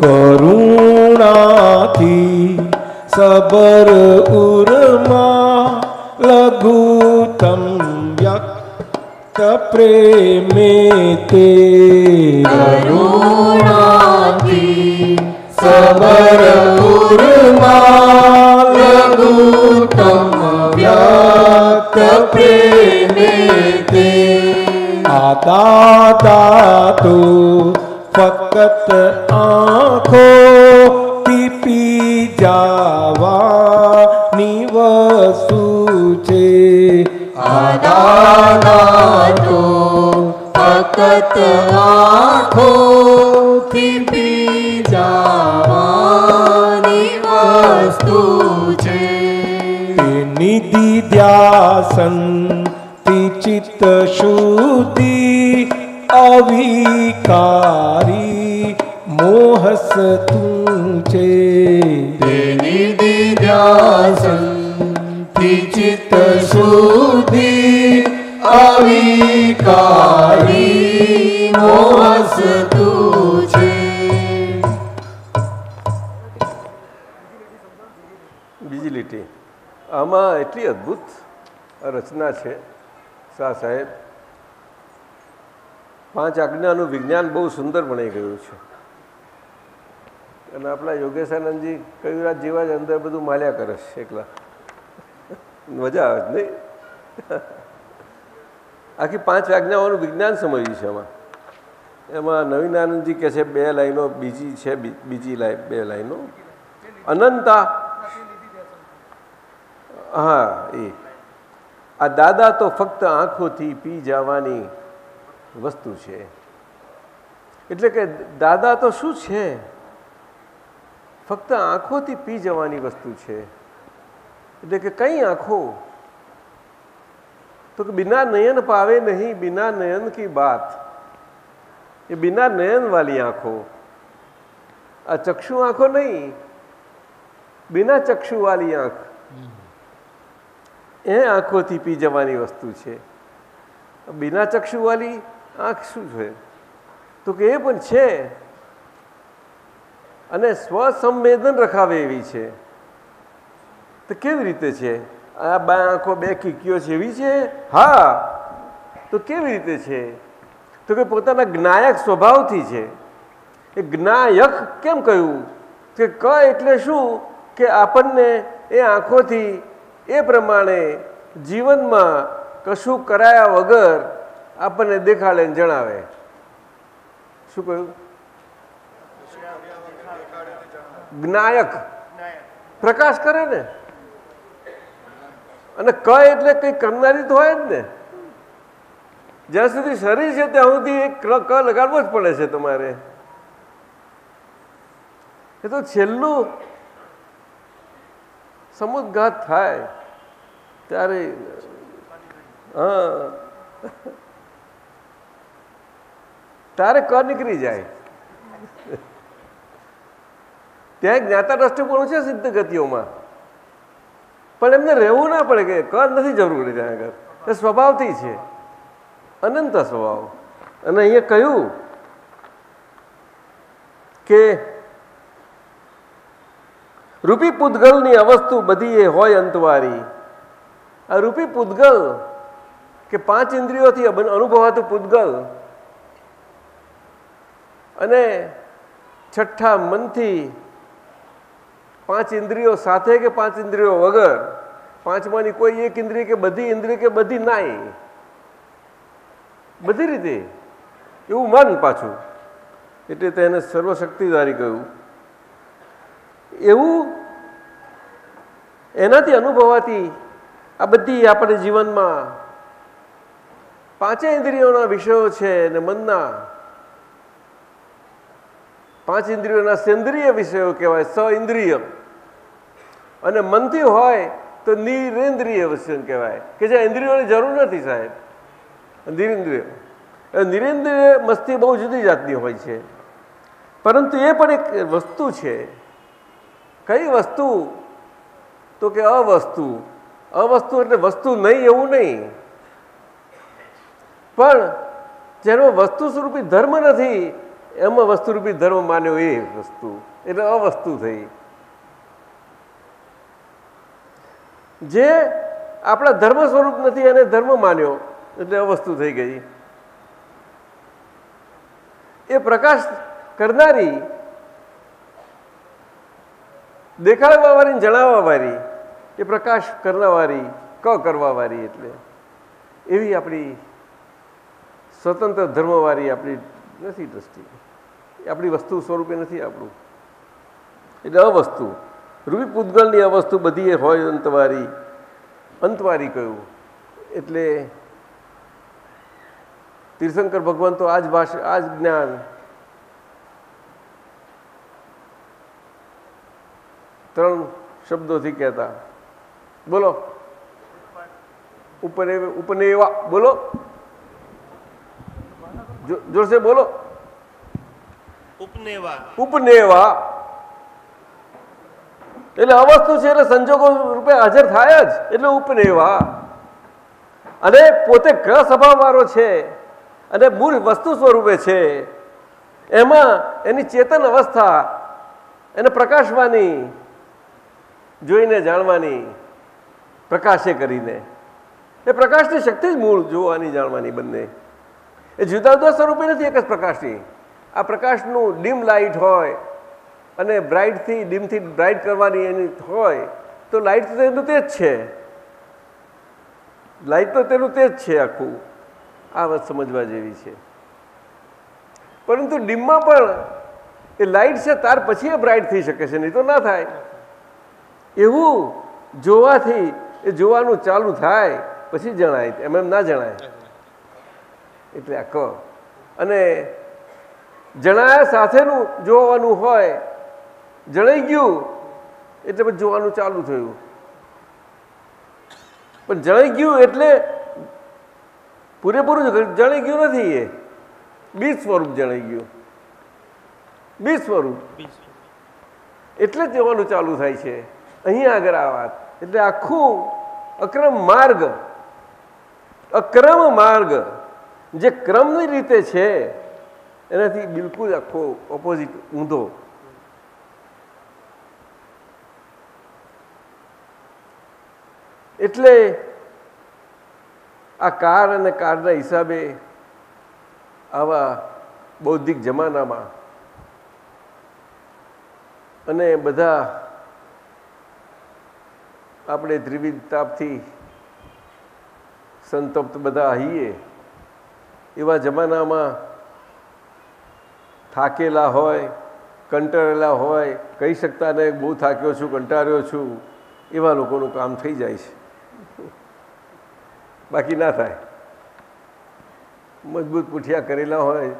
[SPEAKER 3] કરુણાથી સબર ઉર્મા લઘુત્તમ વ્યક્ત પ્રેમે તે
[SPEAKER 2] કરુણાથી સબર ઉર્મા લઘુત્તમ વ્યક્ત પ્રેમે તે
[SPEAKER 3] આ દાદા તો ફક્ત આંખો પી જાવાની વસ્તુ છે
[SPEAKER 2] આ દાદા તો ફક્ત આંખોથી પી જાવાની વસ્તુ છે
[SPEAKER 3] નિધિ ધ્યાસન ચિત્ત શુદ્ધિ અવિકારી મોહસ તું છે
[SPEAKER 2] નિધિ ધ્યાસન ચિત્ત શુદ્ધિ અવિકારી મોહસ તું છે
[SPEAKER 4] બીજી લીટી આમાં એટલી અદ્ભુત રચના છે શાહ સાહેબ પાંચ આજ્ઞાનું વિજ્ઞાન બહુ સુંદર બની ગયું છે અને આપણા યોગેશાનંદજી કયુરાજ જેવા જ અંદર બધું માલ્યા કરે છે એકલા મજા આવે છે નહીં આખી પાંચ આજ્ઞાઓનું વિજ્ઞાન સમજ્યું છે એમાં નવીનાનંદજી કહે છે બે લાઈનો બીજી છે બીજી લાઈન બે લાઈનો અનંતા હા એ આ દાદા તો ફક્ત આંખોથી પી જવાની વસ્તુ છે એટલે કે દાદા તો શું છે ફક્ત આંખોથી પી જવાની વસ્તુ છે એટલે કે કઈ આંખો તો કે बिना नयन पावे नहीं बिना नयन की बात ये बिना नयन वाली आंखों आ चक्षु आंखों नहीं बिना चक्षु वाली आंख એ આંખોથી પી જવાની વસ્તુ છે બિના ચક્ષુ વાળી આંખ શું છે તો કે એ પણ છે અને સ્વસંવેદન રખાવે એવી છે તો કેવી રીતે છે? આ બે આંખો બે કીકીઓ છે એવી છે? હા. તો કેવી રીતે છે? તો કે પોતાના જ્ઞાયક સ્વભાવથી છે. એ જ્ઞાયક કેમ કહ્યું? કે ક એટલે શું? કે આપણને એ આંખોથી એ પ્રમાણે જીવનમાં કશું કરાયા વગર આપણને દેખાડે ને જણાવે. શું કહ્યું? જ્ઞાયક પ્રકાશ કરે ને. અને ક એટલે કઈ કરનારી તો હોય જ ને. જ્યાં સુધી શરીર છે ત્યાં સુધી એક ક લગાડવો જ પડે છે તમારે. એ તો છેલ્લું સમુદ્ઘાત થાય ત્યારે હા ત્યારે ક નીકળી જાય. ત્યાં જ્ઞાતા દ્રષ્ટિપૂર્ણ છે સિદ્ધ ગતિઓમાં, પણ એમને રહેવું ના પડે કે ક નથી જરૂરી ત્યાં આગળ. એ સ્વભાવથી છે, અનંત સ્વભાવ. અને અહીંયા કહ્યું કે રૂપી પૂતગલની અવસ્તુ બધી એ હોય અંતવારી. આ રૂપી પૂતગલ કે 5 ઇન્દ્રિયોથી અનુભવાતું પૂતગલ અને છઠ્ઠા મનથી 5 ઇન્દ્રિયો સાથે કે 5 ઇન્દ્રિયો વગર, પાંચમાની કોઈ એક ઇન્દ્રિય કે બધી ઇન્દ્રિય કે બધી નાય, બધી રીતે એવું મન પાછું. એટલે તેને સર્વશક્તિધારી કહ્યું. એવું એનાથી અનુભવાતી આ બધી આપણે જીવનમાં 5 ઇન્દ્રિયોના વિષયો છે અને મનના 5 ઇન્દ્રિયોના સેન્દ્રિય વિષયો કહેવાય, સ ઇન્દ્રિય. અને મનથી હોય તો નિરેન્દ્રિય વિષય કહેવાય, કે જે ઇન્દ્રિયોની જરૂર નથી સાહેબ. નિરેન્દ્રિય નિરેન્દ્રિય મસ્તી બહુ જુદી જાતની હોય છે, પરંતુ એ પણ એક વસ્તુ છે. કઈ વસ્તુ? તો કે અવસ્તુ. અવસ્તુ એટલે વસ્તુ નહીં એવું નહીં, પણ જેનો વસ્તુ સ્વરૂપી ધર્મ નથી એમાં વસ્તુરૂપી ધર્મ માન્યો એ વસ્તુ એટલે અવસ્તુ થઈ. જે આપણા ધર્મ સ્વરૂપ નથી એને ધર્મ માન્યો એટલે અવસ્તુ થઈ ગઈ. એ પ્રકાશ કરનારી, દેખાડવા વાળી, જણાવવા વાળી, એ પ્રકાશ કરવાવાળી, ક કરવાવાળી. એટલે એવી આપણી સ્વતંત્ર ધર્મવાળી આપણી નથી દ્રષ્ટિ. આપણી વસ્તુ સ્વરૂપે નથી આપણું. એટલે અવસ્તુ. રૂપી પૂતગલની અવસ્તુ બધી એ હોય અંતવારી. અંતવારી કહ્યું એટલે તીર્થંકર ભગવાન તો આ જ ભાષા, આ જ જ્ઞાન ત્રણ શબ્દોથી કહેતા. બોલો ઉપનેવા, બોલો જોરસે બોલો. ઉપનેવા એટલે અવસ્તુ છે, એટલે સંજોગો રૂપે હાજર થાય જ, એટલે ઉપનેવા. અને પોતે ક સ્વભાવ વાળો છે અને મૂળ વસ્તુ સ્વરૂપે છે, એમાં એની ચેતન અવસ્થા એને પ્રકાશવાની, જોઈને જાણવાની, પ્રકાશે કરીને. એ પ્રકાશની શક્તિ જ મૂળ જોવાની, જાણવાની બંને. એ જુદા જુદા સ્વરૂપે નથી એક જ પ્રકાશની. આ પ્રકાશનું ડીમ લાઇટ હોય અને બ્રાઇટથી ડીમથી બ્રાઇટ કરવાની એની હોય તો લાઇટ તો તેનું તે જ છે. લાઇટ તો તેનું તે જ છે આખું. આ વાત સમજવા જેવી છે. પરંતુ ડીમમાં પણ એ લાઇટ છે ત્યાર પછી એ બ્રાઇટ થઈ શકે છે, નહીં તો ના થાય. એવું જોવાથી એ જોવાનું ચાલુ થાય પછી જણાય, એમ ના જણાય. એટલે આ ક. અને જણાયા સાથેનું જોવાનું હોય, જણાઈ ગયું એટલે પછી જોવાનું ચાલુ થયું. પણ જણાઈ ગયું એટલે પૂરેપૂરું જણાઈ ગયું નથી, એ બીજ સ્વરૂપ જણાઈ ગયું. બીજ સ્વરૂપ એટલે જ જોવાનું ચાલુ થાય છે. અહીંયા આગળ આ વાત એટલે આખું અક્રમ માર્ગ, અક્રમ માર્ગ જે ક્રમની રીતે છે એનાથી બિલકુલ આખો ઓપોઝિટ, ઊંધો. એટલે આ કાર અને કારના હિસાબે આવા બૌદ્ધિક જમાનામાં અને બધા આપણે ત્રિવિધ તાપથી સંતપ્ત બધા હઈએ એવા જમાનામાં થાકેલા હોય, કંટાળેલા હોય, કહી શકતા ને બહુ થાક્યો છું, કંટાળ્યો છું, એવા લોકોનું કામ થઈ જાય છે. બાકી ના થાય. મજબૂત પૂઠિયા કરેલા હોય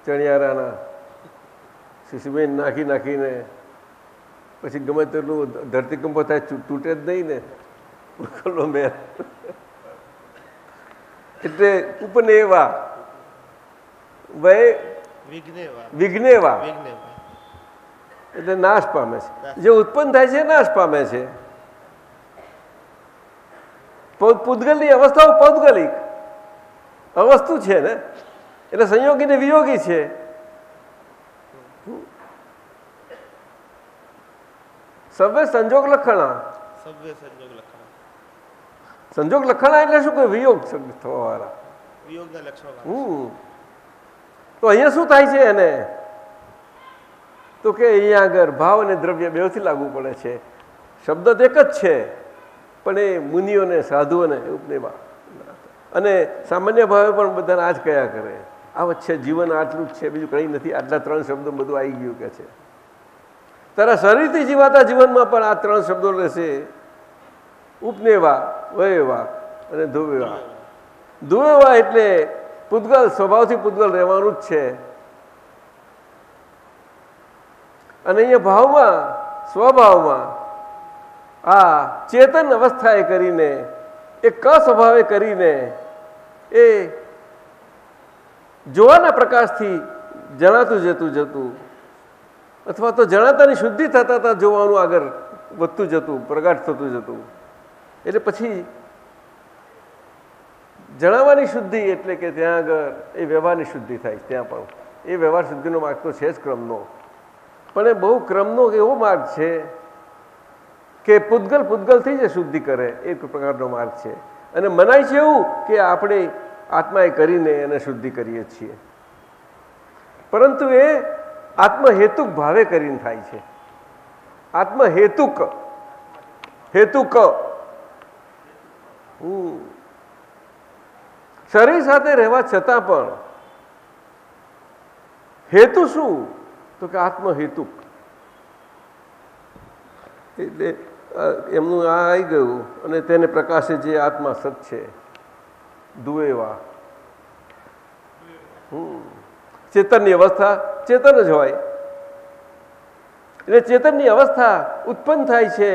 [SPEAKER 4] ચણિયારાના, સિમેન્ટ નાખી નાખીને પછી ગમે તેટલું ધરતીકંપો થાય તૂટે જ નહીં ને ઉકલો મેર. એટલે ઉપનેવા વિઘ્નેવા એટલે નાશ પામે છે. જે ઉત્પન્ન થાય છે નાશ પામે છે. પૂતગલની અવસ્થાઓ પૌદ્ગલિક અવસ્તુ છે ને, એટલે સંયોગી ને વિયોગી છે. સર્વે સંજોગ લખણા. સંજોગ લખણા એટલે શું? કોઈ વિયોગ થવા વાળા. તો અહીંયા શું થાય છે એને? તો કે અહીંયા આગળ ભાવ અને દ્રવ્ય બેથી લાગુ પડે છે. શબ્દ તો એક જ છે, પણ એ મુનિઓને, સાધુઓને ઉપનેવા અને સામાન્ય ભાવે પણ બધાને આ જ કયા કરે. આ વચ્ચે જીવન આટલું જ છે, બીજું કંઈ નથી. આટલા 3 શબ્દો બધું આવી ગયું કે છે. તારા શરીરથી જીવાતા જીવનમાં પણ આ 3 શબ્દો રહેશે: ઉપનેવા, વયેવા અને ધુવેવા. ધુવેવા એટલે પૂતગલ, સ્વભાવથી પૂતગલ રહેવાનું જ છે. અને અહીંયા ભાવમાં, સ્વભાવમાં આ ચેતન અવસ્થાએ કરીને, એ સ્વભાવે કરીને, એ જોવાના પ્રકાશથી જણાતું જતું અથવા તો જણાતાની શુદ્ધિ થતા જોવાનું આગળ વધતું જતું, પ્રગટ થતું જતું. એટલે પછી જણાવવાની શુદ્ધિ એટલે કે ત્યાં આગળ એ વ્યવહારની શુદ્ધિ થાય. ત્યાં પણ એ વ્યવહાર શુદ્ધિનો માર્ગ તો છે જ ક્રમનો, પણ એ બહુ ક્રમનો એવો માર્ગ છે કે પૂતગલથી જ શુદ્ધિ કરે, એક પ્રકારનો માર્ગ છે. અને મનાય છે એવું કે આપણે આત્માએ કરીને એને શુદ્ધિ કરીએ છીએ, પરંતુ એ આત્મહેતુક ભાવે કરીને થાય છે. આત્મહેતુક શરીર સાથે રહેવા છતાં પણ હેતુ શું? તો કે આત્મહેતુક. એટલે એમનું આ આવી ગયું અને તેને પ્રકાશે જે આત્મા સત છે. દુએવા ચેતનની અવસ્થા ચેતન જ હોય. એટલે ચેતનની અવસ્થા ઉત્પન્ન થાય છે,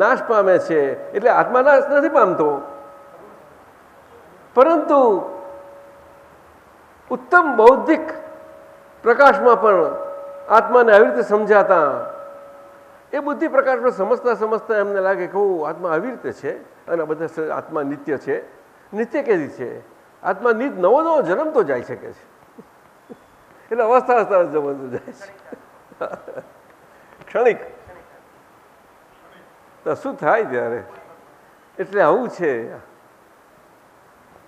[SPEAKER 4] નાશ પામે છે. એટલે આત્મા નાશ નથી પામતો, પરંતુ ઉત્તમ બૌદ્ધિક પ્રકાશમાં પણ આત્માને આવી રીતે સમજાતા એ બુદ્ધિ પ્રકાશમાં સમજતા એમને લાગે કે આત્મા આવી રીતે છે અને બધા આત્મા નિત્ય છે. નિત્ય કેવી છે? આત્મા નવો જન્મતો જાય શકે છે. એટલે અવસ્થા જમતો જાય છે ક્ષણિક. તો શું થાય ત્યારે? એટલે આવું છે.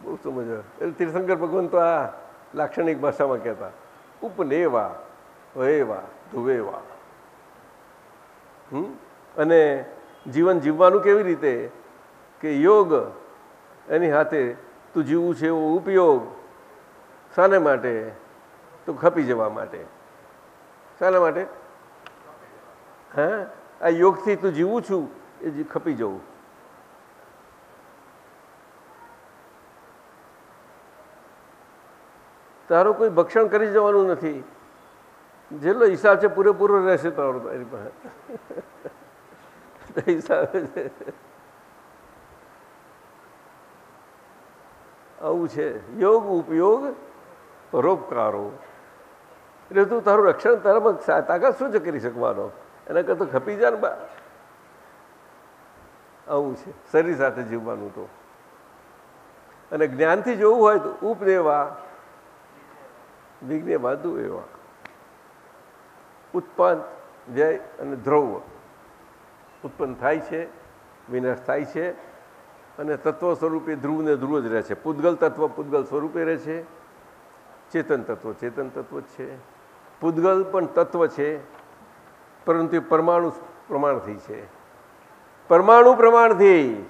[SPEAKER 4] બહુ સમજવા. એટલે તીર્થંકર ભગવાન તો આ લાક્ષણિક ભાષામાં કહેતા: ઉપનેવા, વયેવા, ધુવેવા. અને જીવન જીવવાનું કેવી રીતે? કે યોગ એની હાથે તું જીવવું છે એવો ઉપયોગ. શાને માટે? તો ખપી જવા માટે. શાના માટે? હા, આ યોગથી તું જીવું છું એ ખપી જવું. તારું કોઈ ભક્ષણ કરી જવાનું નથી. જેટલો હિસાબ છે પૂરેપૂરો રહેશે તારો તારી પાસે. હિસાબ આવું છે. યોગ ઉપયોગ પરોપકારો. એટલે તું તારું રક્ષણ તારામાં તાકાત શું છે કરી શકવાનો? એના કરતાં ખપી જા ને બા. આવું છે શરીર સાથે જીવવાનું. તો અને જ્ઞાનથી જોવું હોય તો ઉપનેવા, વિજ્ઞે બાધુ એવા. ઉત્પન્ન, વ્યય અને ધ્રુવ. ઉત્પન્ન થાય છે, વિનાશ થાય છે, અને તત્વ સ્વરૂપે ધ્રુવ ને ધ્રુવ જ રહે છે. પૂદગલ તત્વ પૂદગલ સ્વરૂપે રહે છે, ચેતન તત્વ જ છે. પૂદગલ પણ તત્વ છે, પરંતુ પરમાણુ પ્રમાણથી છે, પરમાણુ પ્રમાણથી.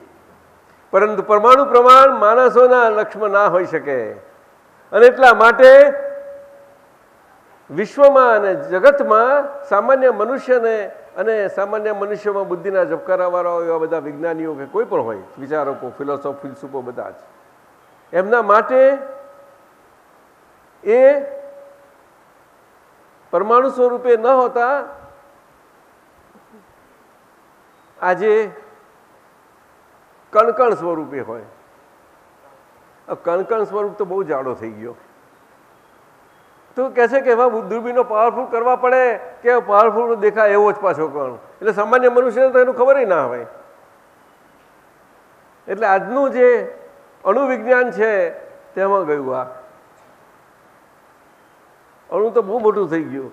[SPEAKER 4] પરંતુ પરમાણુ પ્રમાણ માણસોના લક્ષ્યમાં ના હોઈ શકે, અને એટલા માટે વિશ્વમાં અને જગતમાં સામાન્ય મનુષ્યને અને સામાન્ય મનુષ્યમાં બુદ્ધિના ઝબકારાવાળાઓ એવા બધા વિજ્ઞાનીઓ કે કોઈ પણ હોય, વિચારકો, ફિલોસોફો બધા જ, એમના માટે એ પરમાણુ સ્વરૂપે ન હોતા આજે કણકણ સ્વરૂપે હોય. કણકણ સ્વરૂપ તો બહુ જાડો થઈ ગયો. તો કહે છે કે એવા દૂરબીનો પાવરફુલ કરવા પડે કે પાવરફુલ દેખાય એવો જ પાછો કણ. એટલે સામાન્ય મનુષ્યને તો એનું ખબર ના હોય. એટલે આજનું જે અણુવિજ્ઞાન છે તેમાં ગયું. આ અણુ તો બહુ મોટું થઈ ગયું.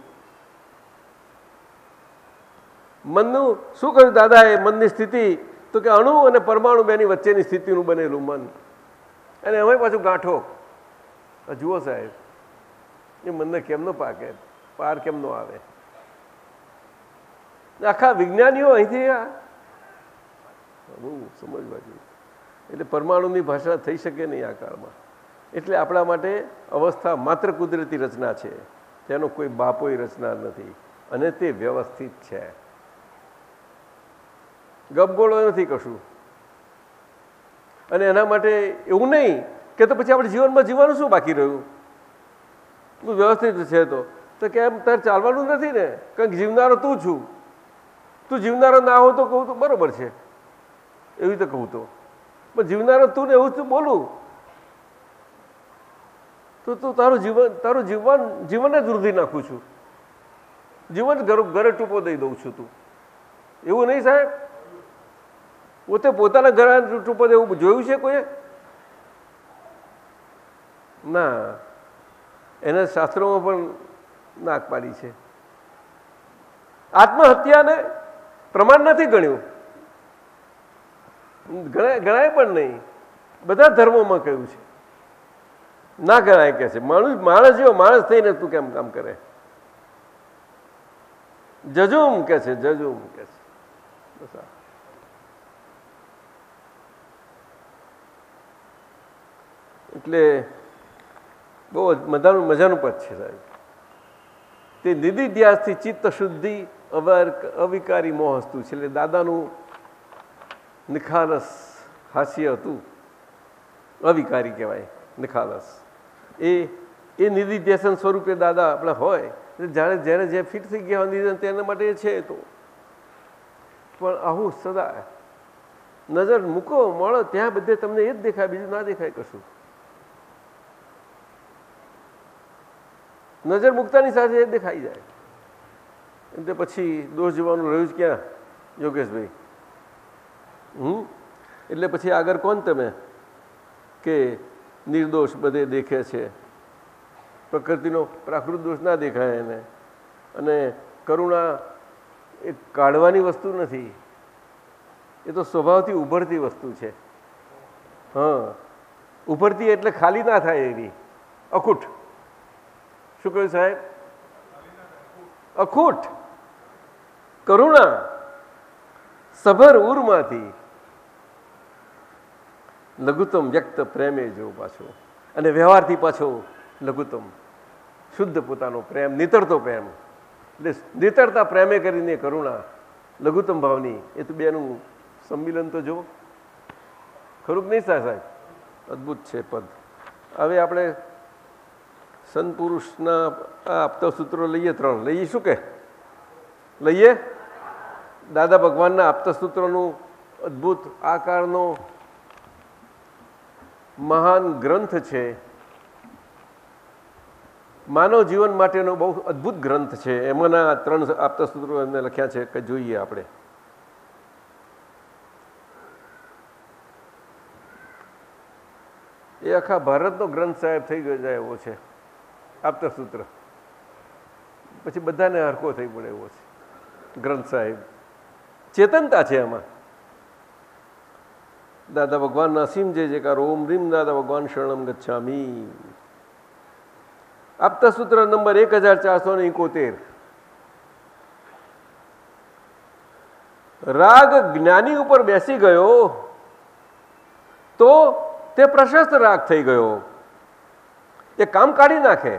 [SPEAKER 4] મનનું શું કહ્યું દાદાએ? મનની સ્થિતિ તો કે અણુ અને પરમાણુ બેની વચ્ચેની સ્થિતિનું બનેલું મન, અને એમાં પાછું ગાંઠો. જુઓ સાહેબ, એ મનને કેમનો પાકે, પાર કેમનો આવે? આખા વિજ્ઞાનીઓ અહીંથી બહુ સમજવા જોઈએ. એટલે પરમાણુની ભાષા થઈ શકે નહીં આ કાળમાં. એટલે આપણા માટે અવસ્થા માત્ર કુદરતી રચના છે, તેનો કોઈ બાપોય રચના નથી, અને તે વ્યવસ્થિત છે. ગપગોળો નથી કશું. અને એના માટે એવું નહીં કે તો પછી આપણે જીવનમાં જીવવાનું શું બાકી રહ્યું? વ્યવસ્થિત છે તો કેમ તારે ચાલવાનું નથી ને? કંઈક જીવનારો તું છું. તું જીવનારો ના હો તો કહું તો બરોબર છે, એવી રીતે કહું તો. પણ જીવનારો તું ને એવું જ બોલું તો તું તારું જીવન જ વૃદ્ધિ નાખું છું. જીવન ઘરે ટૂંપો દઈ દઉં છું તું. એવું નહીં સાહેબ? પોતે પોતાના ઘરે ટૂંપો દેવું જોયું છે કોઈએ? ના. એને શાસ્ત્રોમાં પણ નાક પાડી છે. આત્મહત્યાને પ્રમાણ નથી ગણ્યું, ગણાય પણ નહીં. બધા ધર્મોમાં કહ્યું છે ના ગણાય. કે છે માણસ જેવો માણસ થઈને તું કેમ કામ કરે? જજુમ કે છે, જજુમ કે છે. બસ એટલે બહુ મજાનું પદ છે સાહેબ. તે નિધિધ્યાસથી ચિત્ત શુદ્ધિ અવિકારી મોહસ્તુ છે. એટલે દાદાનું નિખાલસ હાસ્ય હતું, અવિકારી કહેવાય, નિખાલસ. એ નિધિધ્યાસન સ્વરૂપે દાદા આપણા હોય. જાણે જેને જે ફિટ થઈ ગયા હોય તેના માટે છે. તો પણ આવું સદા નજર મૂકો મળો ત્યાં બધે તમને એ જ દેખાય, બીજું ના દેખાય કશું. નજર મૂકતાની સાથે એ દેખાઈ જાય. એટલે પછી દોષ જોવાનું રહ્યું જ ક્યાં યોગેશભાઈ? એટલે પછી આગળ કોણ તમે કે નિર્દોષ બધે દેખે છે? પ્રકૃતિનો પ્રાકૃત દોષ ના દેખાય એને. અને કરુણા એ કાઢવાની વસ્તુ નથી, એ તો સ્વભાવથી ઉભરતી વસ્તુ છે. હા, ઉભરતી એટલે ખાલી ના થાય એવી, અખૂટ. શું કહ્યું સાહેબ? અખૂટ કરુણા સભર ઉરમાંથી લઘુત્તમ વ્યક્ત પ્રેમે જો પાછો, અને વ્યવહારથી પાછો લઘુત્તમ શુદ્ધ પોતાનો પ્રેમ, નીતરતો પ્રેમ. એટલે નીતરતા પ્રેમે કરીને કરુણા લઘુત્તમ ભાવની, એ તો બેનું સંમિલન તો જો ખરું નહીં સાહેબ? અદભુત છે પદ. હવે આપણે સંત પુરુષના આપતા સૂત્રો લઈએ, 3 લઈએ. શું કે લઈએ? દાદા ભગવાનના આપતા સૂત્રોનું અદભુત આકારનો મહાન ગ્રંથ છે. માનવ જીવન માટેનો બહુ અદભુત ગ્રંથ છે. એમાંના 3 આપતા સૂત્રો એમને લખ્યા છે કે જોઈએ આપણે. એ આખા ભારતનો ગ્રંથ સાહેબ થઈ જાય એવો છે આપતા સૂત્ર. પછી બધાને હરખો થઈ પડે એવો છે ગ્રંથ સાહેબ. ચેતનતા છે એમાં. દાદા ભગવાનના અસીમ જય જયકાર. ઓમ રીમ દાદા ભગવાન શરણમ ગચ્છામી. આપતા સૂત્ર નંબર 1471. રાગ જ્ઞાની ઉપર બેસી ગયો તો તે પ્રશસ્ત રાગ થઈ ગયો. એ કામ કાઢી નાખે.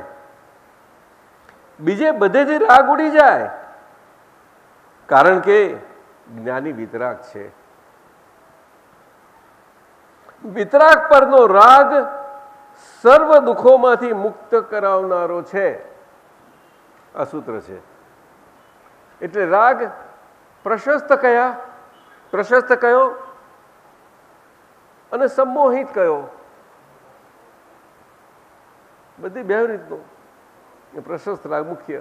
[SPEAKER 4] બીજે બધેથી રાગ ઉડી જાય, કારણ કે જ્ઞાની વિતરાગ છે. વિતરાગ પરનો રાગ સર્વ દુઃખોમાંથી મુક્ત કરાવનારો છે. આ સૂત્ર છે. એટલે રાગ પ્રશસ્ત કયા, પ્રશસ્ત કયો અને સંમોહિત કયો, બધી બે રીતનું. પ્રશસ્ત રાગ મુખ્ય.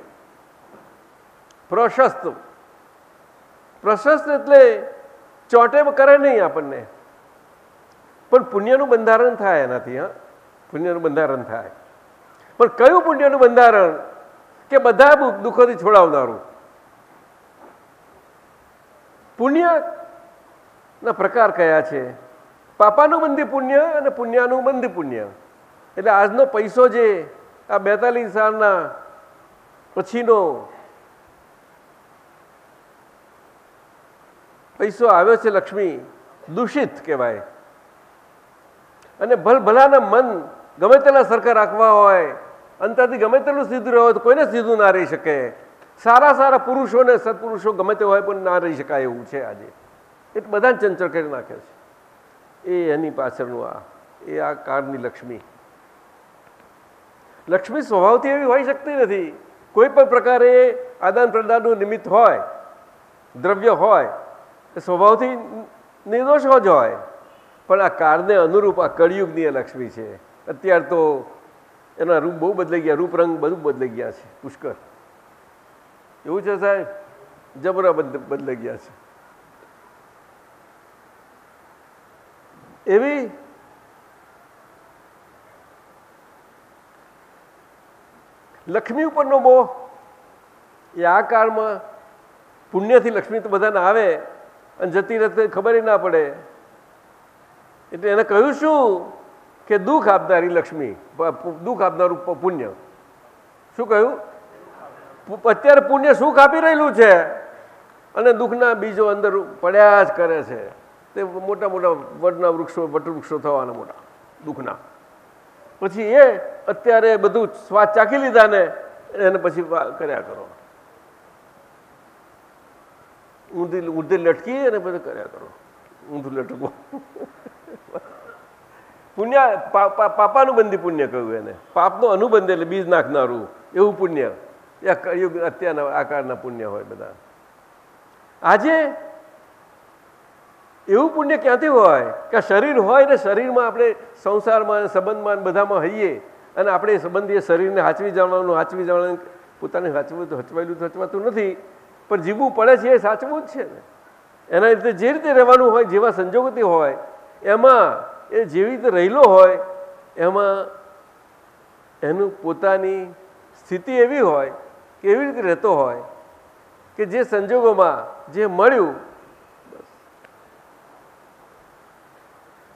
[SPEAKER 4] પ્રશસ્ત, પ્રશસ્ત એટલે ચોટે કરે નહીં આપણને, પણ પુણ્યનું બંધારણ થાય એનાથી. હા, પુણ્યનું બંધારણ થાય. પણ કયું પુણ્યનું બંધારણ? કે બધા દુઃખોથી છોડાવનારું. પુણ્યના પ્રકાર કયા છે? પાપાનું બંધી પુણ્ય અને પુણ્યનું બંધી પુણ્ય. એટલે આજનો પૈસો જે આ 42 સાલના પછીનો પૈસો આવ્યો છે, લક્ષ્મી, દૂષિત કહેવાય. અને ભલભલાના મન ગમે તેના સરખા રાખવા હોય, અંતરથી ગમે તેટલું સીધું રહ્યું હોય તો કોઈને સીધું ના રહી શકે. સારા સારા પુરુષોને સત્પુરુષો ગમે તે હોય પણ ના રહી શકાય એવું છે આજે. એટલે બધાને ચંચળ કરી નાખે છે. એ એની પાછળનું એ આ કાળની લક્ષ્મી. લક્ષ્મી સ્વભાવથી એવી હોઈ શકતી નથી. કોઈ પણ પ્રકારે આદાન પ્રદાનનું નિમિત્ત હોય, દ્રવ્ય હોય, એ સ્વભાવથી નિર્દોષ જ હોય. પણ આ કાળને અનુરૂપ આ કળિયુગની લક્ષ્મી છે. અત્યારે તો એના રૂપ બહુ બદલાઈ ગયા, રૂપ રંગ બધું બદલાઈ ગયા છે પુષ્કળ. એવું છે સાહેબ? જબરા બદલાઈ ગયા છે. એવી લક્ષ્મી ઉપરનો મોહ એ આ કાળમાં પુણ્યથી લક્ષ્મી તો બધાને આવે અને જતી રહેતી ખબર ના પડે. એટલે એને કહ્યું શું કે દુઃખ આપનારી લક્ષ્મી, દુઃખ આપનારું પુણ્ય. શું કહ્યું? અત્યારે પુણ્ય સુખ આપી રહેલું છે અને દુઃખના બીજો અંદર પડ્યા જ કરે છે. તે મોટા મોટા વડના વૃક્ષો, વટવૃક્ષો થવાના મોટા દુઃખના. પછી એ અત્યારે બધું સ્વાદ ચાખી લીધા ને એને પછી કર્યા કરો, ઊંધી લટકી અને બધું કર્યા કરો. ઊંધું લટકવું પુણ્ય. પાપાનું બંધી પુણ્ય કહ્યું એને. પાપનો અનુબંધ એટલે બીજ નાખનારું એવું પુણ્ય. એ કળિયુગ અત્યારના આકારના પુણ્ય હોય બધા. આજે એવું પુણ્ય ક્યાંથી હોય કે શરીર હોય ને શરીરમાં આપણે સંસારમાં સંબંધમાં બધામાં હઈએ અને આપણે સંબંધીએ શરીરને હાચવી જવાનું પોતાને હાચવું તો હચવાયેલું તો હચવાતું નથી, પણ જીવવું પડે છે. એ સાચવું જ છે ને. એના રીતે જે રીતે રહેવાનું હોય, જેવા સંજોગોથી હોય એમાં એ જેવી રીતે રહેલો હોય એમાં એનું પોતાની સ્થિતિ એવી હોય કે એવી રીતે રહેતો હોય કે જે સંજોગોમાં જે મળ્યું.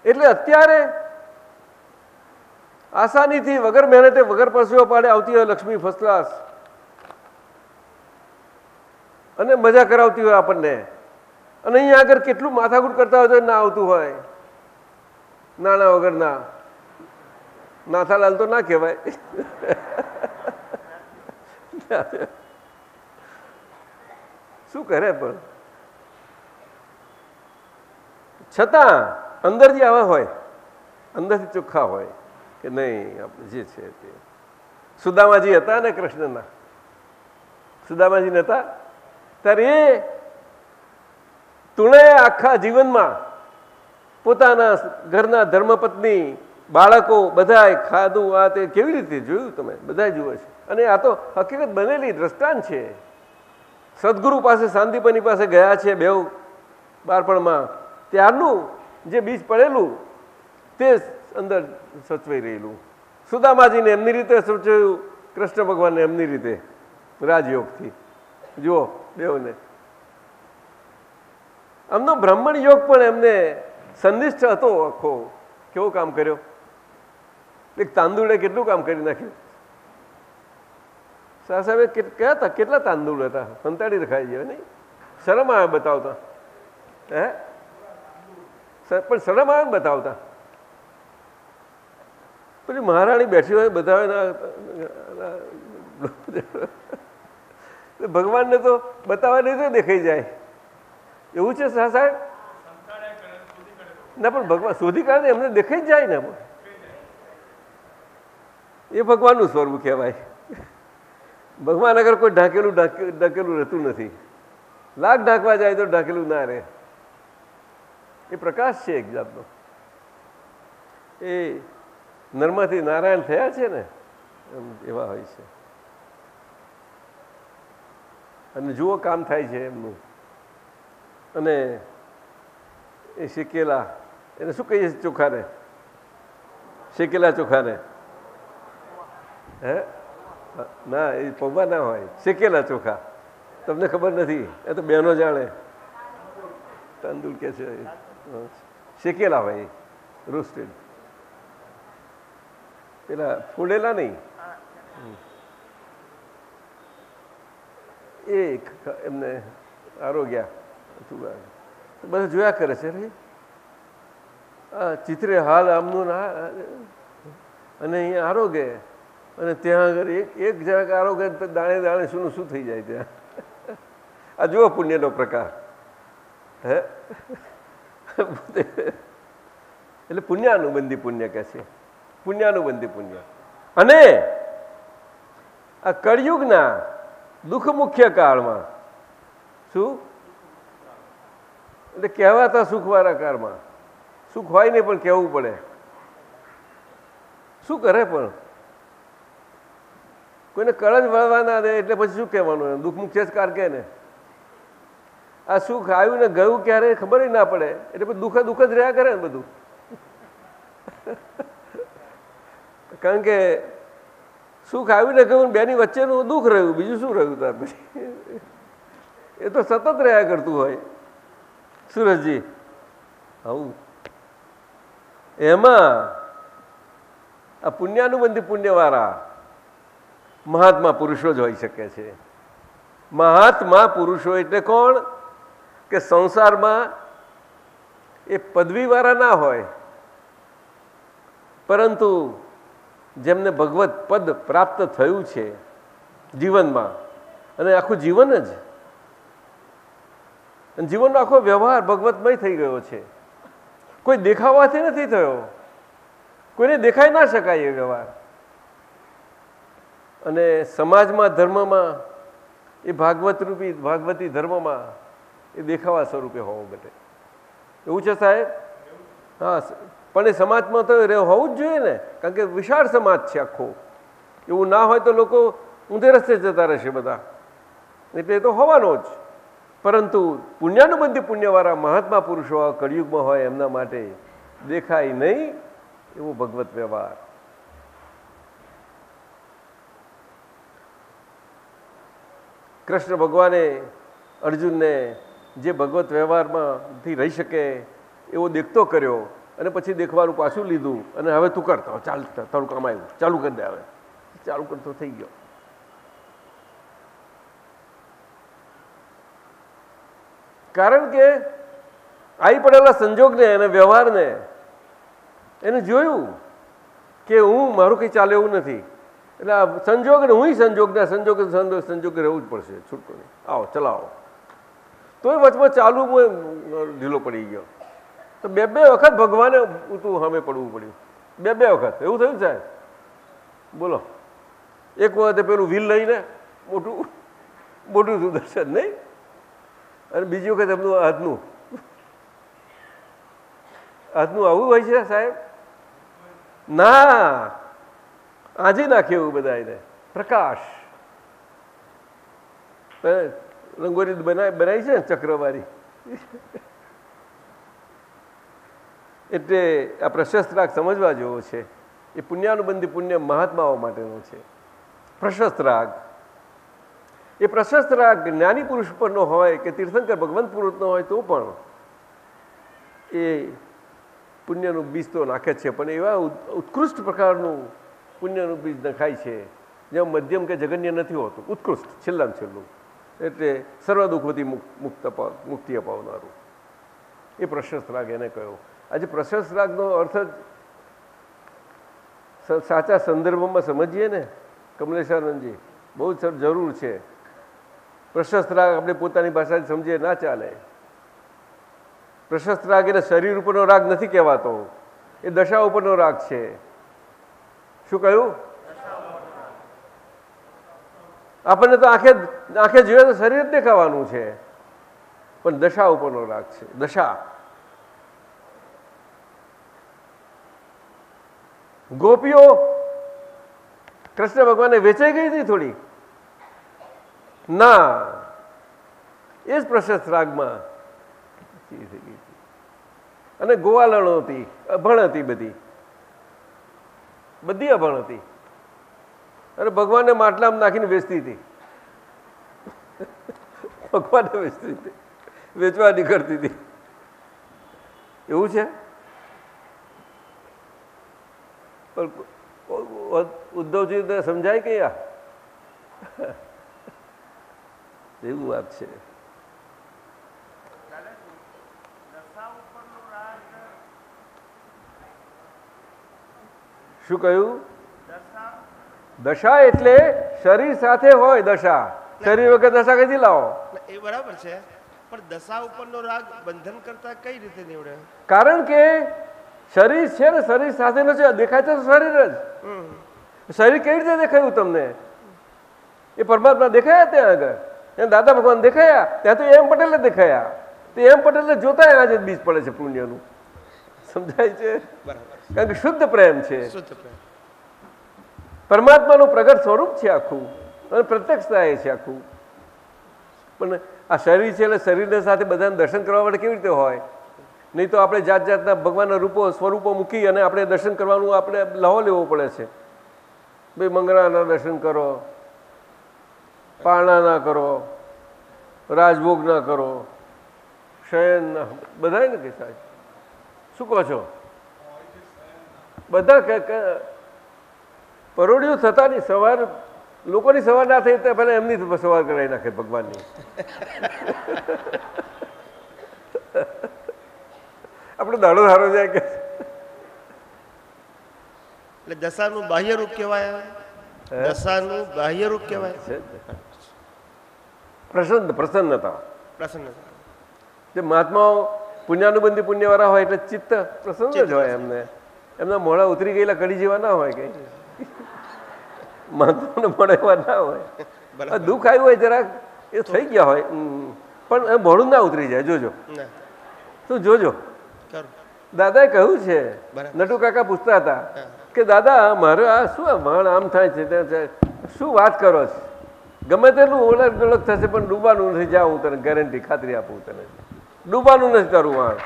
[SPEAKER 4] એટલે અત્યારે આસાનીથી વગર મહેનતે વગર પરસેવો પાડે આવતી હોય લક્ષ્મી ફર્સ્ટ ક્લાસ અને મજા કરાવતી હોય આપણને. અને અહીંયા આગળ કેટલું માથાકૂટ કરતા હોય તો ના આવતું હોય. નાણાં વગરના નાથાલાલ તો ના કહેવાય. શું કરે પણ છતાં અંદરથી આવા હોય, અંદરથી ચોખ્ખા હોય કે નહીં આપણે જે છે તે. સુદામાજી હતા ને કૃષ્ણના, સુદામાજી નતા ત્યારે એ તુણે આખા જીવનમાં પોતાના ઘરના ધર્મપત્ની, બાળકો બધાએ ખાધું આ તે કેવી રીતે જોયું તમે બધા જુએ છે. અને આ તો હકીકત બનેલી દ્રષ્ટાંત છે. સદગુરુ પાસે શાંતિપની પાસે ગયા છે બેઉ બાળપણમાં, ત્યારનું જે બીજ પડેલું તે અંદર સચવાઈ રહેલું. સુદામાજીને એમની રીતે સચવાયું, કૃષ્ણ ભગવાનને એમની રીતે રાજયોગથી. જુઓ બેઉને આમનો બ્રાહ્મણ યોગ પણ એમને સંનિષ્ઠ હતો આખો. કેવું કામ કર્યો? એક તાંદુળે કેટલું કામ કરી નાખ્યું. સાહેબ કયા હતા, કેટલા તાંદુળ હતા, સંતાડી રખાઈ જાય નહીં. શરમ આવે બતાવતા, હે પણ શરમ આવે બતાવતા. પેલી મહારાણી બેઠી હોય બધા ભગવાનને તો બતાવવા નહીં તો દેખાઈ જાય એવું છે સાહેબ. ના પણ ભગવાન શોધી કાઢે એમને દેખાઈ જ જાય ને. એ ભગવાનનું સ્વરૂપ કહેવાય. ભગવાન અગર કોઈ ઢાંકેલું રહેતું નથી. લાખ ઢાંકવા જાય તો ઢાંકેલું ના રહે. એ પ્રકાશ છે એક જાતનો. એ નર્મથી નારાયણ થયા છે ને એવા હોય છે. અને જુઓ કામ થાય છે એમનું. અને એ શેકેલા, એને શું કહીએ ચોખાને? શેકેલા ચોખાને, હે ના, એ પૌવા ના હોય, શેકેલા ચોખા. તમને ખબર નથી, એ તો બહેનો જાણે. તાંદુળ કે છે શેકેલા હોય, રોસ્ટેડ, પેલા ફોડેલા નહીં. એ એમને આરોગ્ય બધા જોયા કરે છે. ચિત્રે હાલ આમનું ના, અને અહીંયા આરોગ્ય, અને ત્યાં આગળ એક જરાક આરોગ્ય દાણે દાણે શું શું થઈ જાય ત્યાં. આ જુઓ પુણ્યનો પ્રકાર. હે એટલે પુણ્યાનુબંધી પુણ્ય કહે છે. પુણ્યાનુબંધી પુણ્ય. અને આ કળિયુગના દુઃખ મુખ્ય કાળમાં શું એટલે કહેવાતા સુખવાળા કાળમાં સુખ હોય નહીં પણ કહેવું પડે. શું કરે પણ કોઈને કળ જ વળવા ના દે એટલે પછી શું કહેવાનું? દુઃખ મુખ્ય જ કાર કે ને. આ સુખ આવ્યું ને ગયું ક્યારે ખબર ના પડે એટલે પછી દુઃખ જ રહ્યા કરે ને બધું. કારણ કે સુખ આવ્યું ને ગયું બેની વચ્ચેનું દુઃખ રહ્યું, બીજું શું રહ્યું તાર પછી? એ તો સતત રહ્યા કરતું હોય. સુરજજી આવું એમાં આ પુણ્યાનુબંધી પુણ્યવાળા મહાત્મા પુરુષો જ હોઈ શકે છે. મહાત્મા પુરુષો એટલે કોણ? કે સંસારમાં એ પદવીવાળા ના હોય, પરંતુ જેમને ભગવત પદ પ્રાપ્ત થયું છે જીવનમાં, અને આખું જીવન જ, જીવનનો આખો વ્યવહાર ભગવતમય થઈ ગયો છે. કોઈ દેખાવાથી નથી થયો, કોઈને દેખાઈ ના શકાય એ વ્યવહાર. અને સમાજમાં, ધર્મમાં, એ ભાગવત રૂપી ભાગવતી ધર્મમાં એ દેખાવા સ્વરૂપે હોવો ઘટે. એવું છે સાહેબ? હા, પણ એ સમાજમાં તો હોવું જ જોઈએ ને, કારણ કે વિશાળ સમાજ છે આખો. એવું ના હોય તો લોકો ઊંધે રસ્તે જતા રહેશે બધા. એટલે એ તો હોવાનો જ. પરંતુ પુણ્યાનુબંધી પુણ્યવાળા મહાત્મા પુરુષો કળિયુગમાં હોય એમના માટે દેખાય નહીં એવો ભગવત વ્યવહાર. કૃષ્ણ ભગવાને અર્જુનને જે ભગવત વ્યવહારમાંથી રહી શકે એવો દેખતો કર્યો, અને પછી દેખવાનું પાછું લીધું, અને હવે તું કરતો ચાલ, તારું કામ આવ્યું, ચાલુ કરી દે. હવે ચાલુ કરતો થઈ ગયો. કારણ કે આવી પડેલા સંજોગને અને વ્યવહારને એને જોયું કે હું મારું કંઈ ચાલે એવું નથી. એટલે આ સંજોગને હું સંજોગને સંજોગ રહેવું જ પડશે, છૂટકો નહીં. આવો ચલાવો. તોય વચમાં ચાલુ ઢીલો પડી ગયો. તો બે વખત ભગવાને તું સામે પડવું પડ્યું. બે વખત એવું થયું સાહેબ? બોલો. એક વખતે પેલું વ્હીલ લઈને મોટું સુદર્શન નહીં, અને બીજી વખત એમનું હાથનું આવું હોય છે સાહેબ? ના, આજે નાખ્યું એવું બધા એને પ્રકાશ. રંગોળી બનાવી છે ને ચક્રવાળી. એટલે આ પ્રશસ્ત રાગ સમજવા જેવો છે. એ પુણ્યાનુબંધી પુણ્ય મહાત્માઓ માટેનો છે પ્રશસ્ત રાગ. એ પ્રશસ્ત રાગ જ્ઞાની પુરુષ પરનો હોય કે તીર્થંકર ભગવંત પુરુષનો હોય તો પણ એ પુણ્યનું બીજ તો નાખે છે, પણ એવા ઉત્કૃષ્ટ પ્રકારનું પુણ્યનું બીજ નખાય છે જેમાં મધ્યમ કે જગન્ય નથી હોતું, ઉત્કૃષ્ટ છેલ્લામાં છેલ્લું, એટલે સર્વ દુઃખોથી મુક્તિ અપાવનારું. એ પ્રશસ્ત રાગ એને કહ્યો. આજે પ્રશસ્ત રાગનો અર્થ જ સાચા સંદર્ભમાં સમજીએ ને કમલેશાનંદજી, બહુ જ જરૂર છે. પ્રશસ્ત રાગ આપણે પોતાની ભાષાથી સમજીએ ના ચાલે. પ્રશસ્ત રાગ એટલે શરીર ઉપરનો રાગ નથી કહેવાતો, એ દશા ઉપરનો રાગ છે. શું કહ્યું? આપણને તો આંખે જોઈએ તો શરીર જ દેખાવાનું છે, પણ દશા ઉપરનો રાગ છે. દશા. ગોપીઓ કૃષ્ણ ભગવાનને વેચાઈ ગઈ હતી થોડી ના, એ જ પ્રશસ્ત રાગમાં થઈ ગઈ હતી. અને ગોવાલણો હતી, અભણ હતી, બધી અભણ હતી, અને ભગવાનને માટલામાં નાખીને વેચતી હતી. ભગવાનને વેચતી હતી, વેચવા નીકળતી હતી. એવું છે. ઉદ્ધવજી સમજાય કે એવું વાત છે. શું કહ્યું? દશા એટલે શરીર સાથે હોય દશા, શરીર વગર દશા કઈથી લાવો?
[SPEAKER 5] એ બરાબર છે, પણ દશા ઉપરનો રાગ બંધન કરતા કઈ રીતે નીવડે?
[SPEAKER 4] કારણ કે શરીર છે ને, શરીર સાથેનો છે, દેખાય તો શરીર જ. શરીર કેવી રીતે દેખાયું તમને? એ પરમાત્મા દેખાયા ત્યાં આગળ, ત્યાં દાદા ભગવાન દેખાયા, ત્યાં તો એમ પટેલે દેખાયા. તે એમ પટેલે જોતા આજે બીજ પડે છે પુણ્યનું. સમજાય છે? કારણ કે શુદ્ધ પ્રેમ છે, પરમાત્માનું પ્રગટ સ્વરૂપ છે આખું, અને પ્રત્યક્ષતા એ છે આખું. પણ આ શરીર છે એટલે શરીરને સાથે બધાને દર્શન કરવા માટે કેવી રીતે હોય? નહીં તો આપણે જાત જાતના ભગવાનના રૂપો સ્વરૂપો મૂકી અને આપણે દર્શન કરવાનું આપણે લહો લેવો પડે છે. ભાઈ મંગળાના દર્શન કરો, પારણા કરો, રાજભોગ ના કરો, શયન ના, બધા ને કે સાહેબ શું કહો છો? બધા પરોડિયું થતા નહીં. સવાર લોકોની સવાર ના થઈ તો પહેલાં એમની સવાર કરાવી નાખે ભગવાનની. આપણે દાડો ધારો જાય કે
[SPEAKER 5] એટલે દશાનું બાહ્ય રૂપ કહેવાય. દશાનું બાહ્ય રૂપ કહેવાય
[SPEAKER 4] પ્રસન્નતા.
[SPEAKER 5] પ્રસન્નતા.
[SPEAKER 4] જે મહાત્માઓ પુણ્યાનુબંધી પુણ્યવાળા હોય એટલે ચિત્ત પ્રસન્ન જ હોય. એમના મોડા ઉતરી ગયેલા કડી જેવા ના હોય કઈ. મહાત્માને મોડા એવા ના હોય. દુઃખ આવ્યું હોય જરાક એ થઈ ગયા હોય, પણ મોડું ના ઉતરી જાય. જોજો, તું જોજો. દાદાએ કહ્યું છે, નટુ કાકા પૂછતા હતા કે દાદા મારે આ શું વાણ આમ થાય છે, શું વાત કરો છો? ગમે તેટલું ઓળખ ગળખ થશે પણ ડૂબાનું નથી. જા, હું તને ગેરંટી ખાતરી આપું, તને ડૂબાનું નથી તારું વાણ.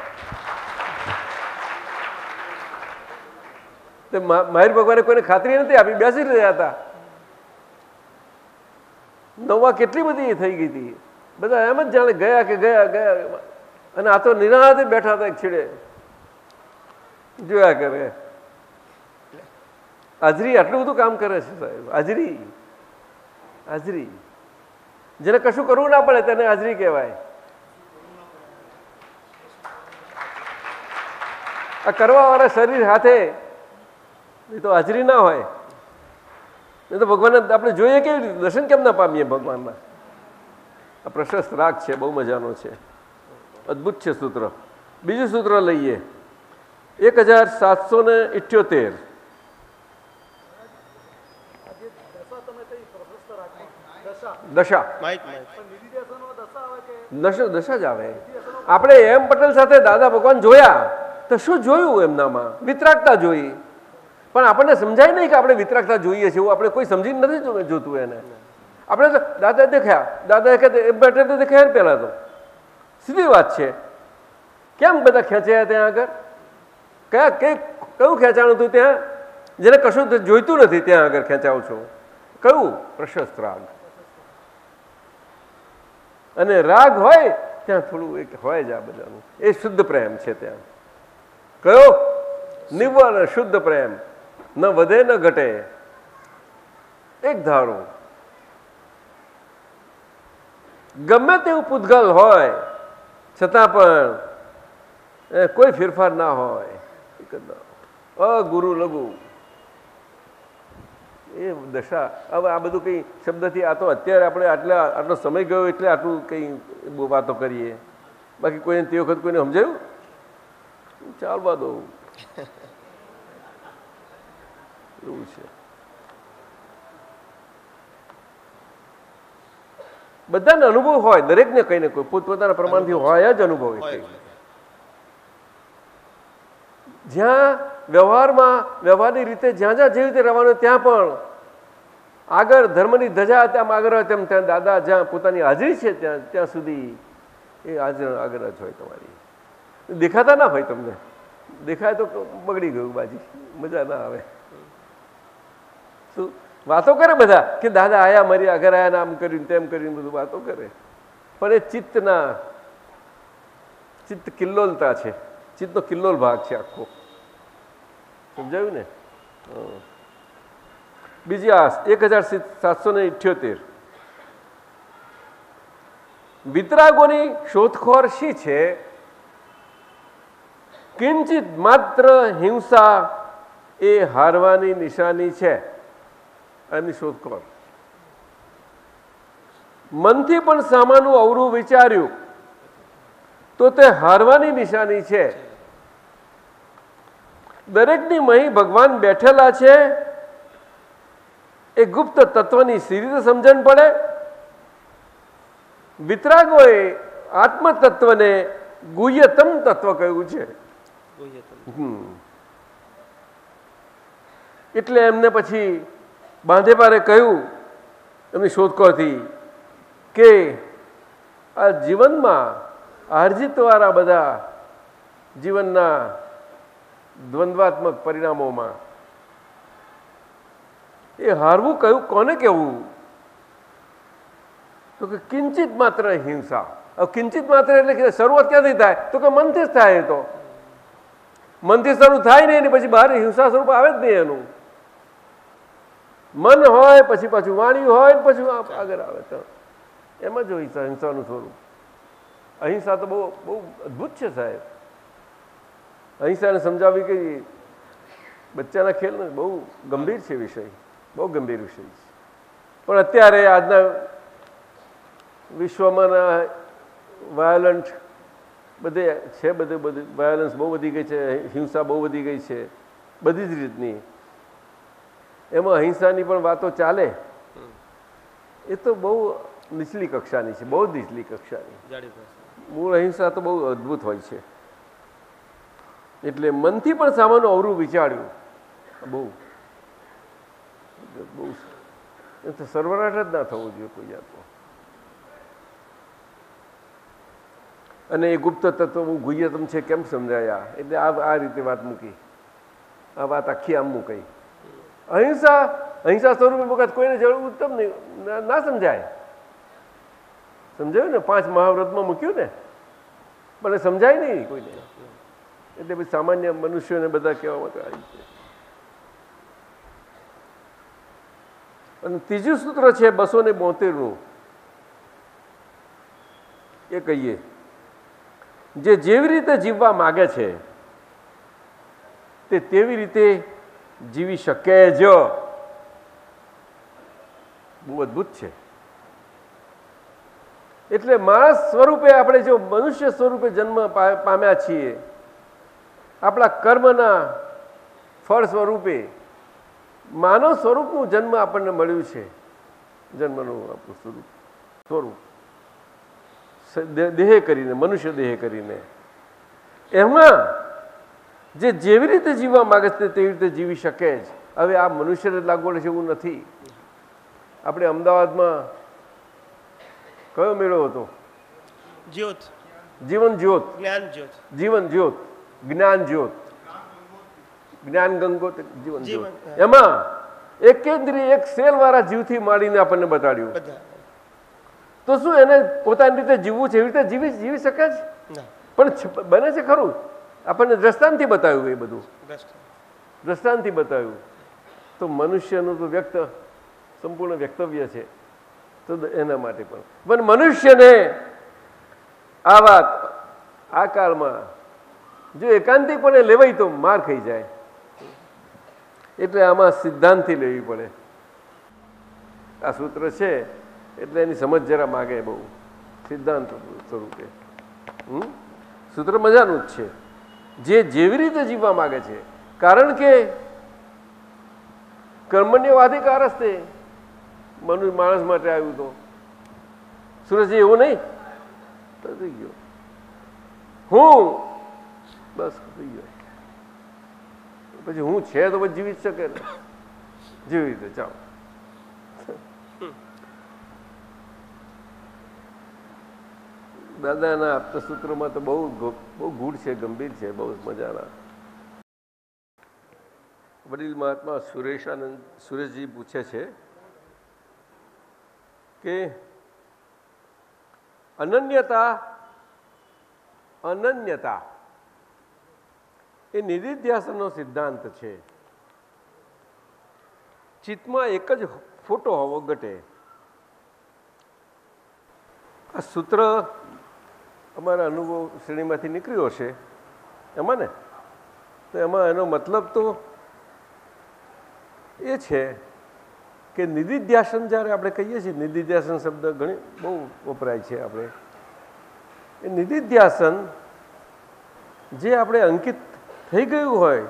[SPEAKER 4] માહિર ભગવાને કોઈને ખાતરી નથી આપી, બેસી રહ્યા હતા. નવા કેટલી બધી થઈ ગઈ હતી, બધા એમ જ જાણે ગયા કે ગયા. અને આ તો નિરાતે બેઠા હતા એક છેડે જોયા કરે. હાજરી આટલું બધું કામ કરે છે સાહેબ. હાજરી, હાજરી. જેને કશું કરવું ના પડે તેને હાજરી કહેવાય. આ કરવા વાળા શરીર હાથે એ તો હાજરી ના હોય. એ તો ભગવાનને આપણે જોઈએ કેવી રીતે, દર્શન કેમ ના પામીએ ભગવાનના? આ પ્રશસ્ત રાગ છે, બહુ મજાનો છે, અદ્ભુત છે સૂત્ર. બીજું સૂત્ર લઈએ, 1778. દશા દશા જ આવે. આપણે એમ પટેલ સાથે દાદા ભગવાન જોયા તો શું જોયું? એમનામાં વિતરાગતા જોઈ. પણ આપણને સમજાય નહીં કે આપણે વિતરાગતા જોઈએ છીએ. એવું આપણે કોઈ સમજીને નથી જોતું એને. આપણે તો દાદા દેખાયા, દાદા પટેલ દેખાયા ને પહેલાં તો સીધી વાત છે. કેમ બધા ખેંચાયા ત્યાં આગળ? કયું ખેંચાણું હતું ત્યાં? જેને કશું જોઈતું નથી ત્યાં આગળ ખેંચાવું છું. કયું? પ્રશસ્ત રાગ. અને રાગ હોય ત્યાં થોડું એક હોય જ આ બધાનું. એ શુદ્ધ પ્રેમ છે ત્યાં. કયો? નિવ્વળ શુદ્ધ પ્રેમ, ન વધે ન ઘટે, એક ધારો. ગમે તેવું પૂતગલ હોય છતાં પણ કોઈ ફેરફાર ના હોય, અગુરુ લઘુ એ દશા. હવે આ બધું કંઈ શબ્દથી, આ તો અત્યારે આપણે આટલો સમય ગયો એટલે આટલું કંઈ વાતો કરીએ, બાકી કોઈને તે વખત કોઈને સમજાયું? ચાલવા દો, એવું છે. બધાને અનુભવ હોય, દરેકને કંઈ ને કોઈ પોતપોતાના પ્રમાણથી હોય જ અનુભવ. જ્યાં વ્યવહારની રીતે જ્યાં જ્યાં જેવી રીતે રહેવાનું, ત્યાં પણ આગળ ધર્મની ધજા તેમ આગળ હોય તેમ ત્યાં દાદા જ્યાં પોતાની હાજરી છે ત્યાં સુધી એ આગળ જ હોય. તમારી દેખાતા ના હોય, તમને દેખાય તો બગડી ગયું બાજી, મજા ના આવે. શું વાતો કરે બધા કે દાદા આયા, મારી આગળ આયા, આમ કર્યું તેમ કર્યું, બધું વાતો કરે, પણ એ ચિત્ત કિલ્લોલતા છે, ચિત્તનો કિલ્લોલ ભાગ છે આખો. સમજાયું ને? બીજી આસ 1778. વિતરાગોની શોધખોળ શી છે? કિંચિત માત્ર હિંસા એ હારવાની નિશાની છે. એમની શોધખોળ. મનથી પણ સામાનું અવરું વિચાર્યું તો તે હારવાની નિશાની છે. દરેકની મહી ભગવાન બેઠેલા છે. એ ગુપ્ત તત્વની સી રીતે સમજણ પડે? વિતરાગોએ આત્મ તત્વને ગુહ્યતમ તત્વ કહ્યું છે. એટલે એમને પછી બાંધે પારે કહ્યું એમની શોધખોળથી કે આ જીવનમાં હારજીતવાળા બધા જીવનના દ્વંદ્વાત્મક પરિણામોમાં એ હારવું કયું કોને કહેવું? તો કે કિંચિત માત્ર હિંસા. કિંચિત માત્ર એટલે કે શરૂઆત ક્યાંથી થાય? તો કે મનથી જ થાય. તો મનથી શરૂ થાય નહીં, પછી બહાર હિંસા સ્વરૂપ આવે જ નહીં. એનું મન હોય, પછી પાછું વાણી હોય, પછી આગળ આવે. તો એમ જ હોય હિંસાનું સ્વરૂપ. અહિંસા તો બહુ બહુ અદભુત છે સાહેબ. અહિંસાને સમજાવી કે બચ્ચાના ખેલ ને બહુ ગંભીર છે વિષય, બહુ ગંભીર વિષય છે. પણ અત્યારે આજના વિશ્વમાં વાયોલન્ટ બધે છે, બધું વાયોલન્સ બહુ વધી ગઈ છે, હિંસા બહુ વધી ગઈ છે બધી જ રીતની. એમાં અહિંસાની પણ વાતો ચાલે. એ તો બહુ નીચલી કક્ષાની છે, બહુ નીચલી કક્ષાની. મૂળ અહિંસા તો બહુ અદભુત હોય છે. એટલે મનથી પણ સામાનું અવરું વિચાર્યું. બહુ બહુ એ તો સર્વનાશ જ ના થવું જોઈએ કોઈ જાતનો. અને એ ગુપ્ત તત્વ બહુ ગુહ્યતમ છે કેમ સમજાયા? એટલે આ રીતે વાત મૂકી, આ વાત આખી આમ મૂકાઈ. અહિંસા સ્વરૂપે વખત કોઈને જરૂર ઉત્તમ નહીં, ના સમજાય. સમજાયું ને? 5 મહાવ્રતમાં મૂક્યું ને, પણ સમજાય નહીં કોઈને. એટલે પછી સામાન્ય મનુષ્યોને બધા કહેવા માટે આવી છે. અને ત્રીજું સૂત્ર છે 272નું. એ કહીએ જે જેવી રીતે જીવવા માગે છે તે તેવી રીતે જીવી શકે જ. બહુ અદભુત છે. એટલે માણસ સ્વરૂપે આપણે જો મનુષ્ય સ્વરૂપે જન્મ પામ્યા છીએ, આપણા કર્મના ફળ સ્વરૂપે માનવ સ્વરૂપનું જન્મ આપણને મળ્યું છે. જન્મનું આપણું સ્વરૂપ દેહ કરીને, મનુષ્ય દેહ કરીને. એમાં જે જેવી રીતે જીવવા માગે છે તેવી રીતે જીવી શકે જ. હવે આ મનુષ્યને લાગુ પડે છે એવું નથી. આપણે અમદાવાદમાં કયો મેળો હતો?
[SPEAKER 5] જ્યોત,
[SPEAKER 4] જીવન જ્યોત,
[SPEAKER 5] જ્ઞાન જ્યોત,
[SPEAKER 4] જીવન જ્યોત, જ્ઞાન જ્યોત, જ્ઞાન ગંગોત, જીવન જ્યોત. એમાં એકેન્દ્રીય એક સેલવાળા જીવથી માંડીને આપણને બતાડ્યું. તો શું એને પોતાની રીતે જીવવું છે એવી રીતે જીવી શકે જ? પણ બને છે ખરું? આપણને દ્રષ્ટાંતથી બતાવ્યું, એ બધું દ્રષ્ટાંતથી બતાવ્યું. તો મનુષ્યનું તો વ્યક્ત સંપૂર્ણ વ્યક્તવ્ય છે, તો એના માટે પણ મનુષ્યને આ વાત આ કાળમાં જો એકાંતિકપણે લેવાય તો માર ખાઈ જાય. એટલે આમાં સિદ્ધાંતથી લેવી પડે. આ સૂત્ર છે એટલે એની સમજ જરા માગે બહુ સિદ્ધાંત સ્વરૂપે. સૂત્ર મજાનું જ છે, જે જેવી રીતે જીવવા માગે છે. કારણ કે કર્મણ્યવાધિકાર હસ્તે માણસ માટે આવ્યું. તો સુરજજી એવું નહીં થઈ ગયો, હું બસ થઈ ગયો, પછી હું છે તો પછી જીવી જ શકે ને, જેવી રીતે ચાલો. દાદાના આપતા સૂત્રોમાં તો બહુ ગૂઢ છે, ગંભીર છે, બહુ મજાના. વડીલ મહાત્મા સુરેશજી પૂછે છે કે અનન્યતા એ નિધિધ્યાસનનો સિદ્ધાંત છે. ચિત્તમાં એક જ ફોટો હોવો ઘટે. આ સૂત્ર અમારા અનુભવ શ્રેણીમાંથી નીકળ્યો છે એમાં ને, તો એમાં એનો મતલબ તો એ છે કે નિધિધ્યાસન જ્યારે આપણે કહીએ છીએ, નિધિધ્યાસન શબ્દ ઘણી બહુ વપરાય છે આપણે. એ નિધિધ્યાસન જે આપણે અંકિત થઈ ગયું હોય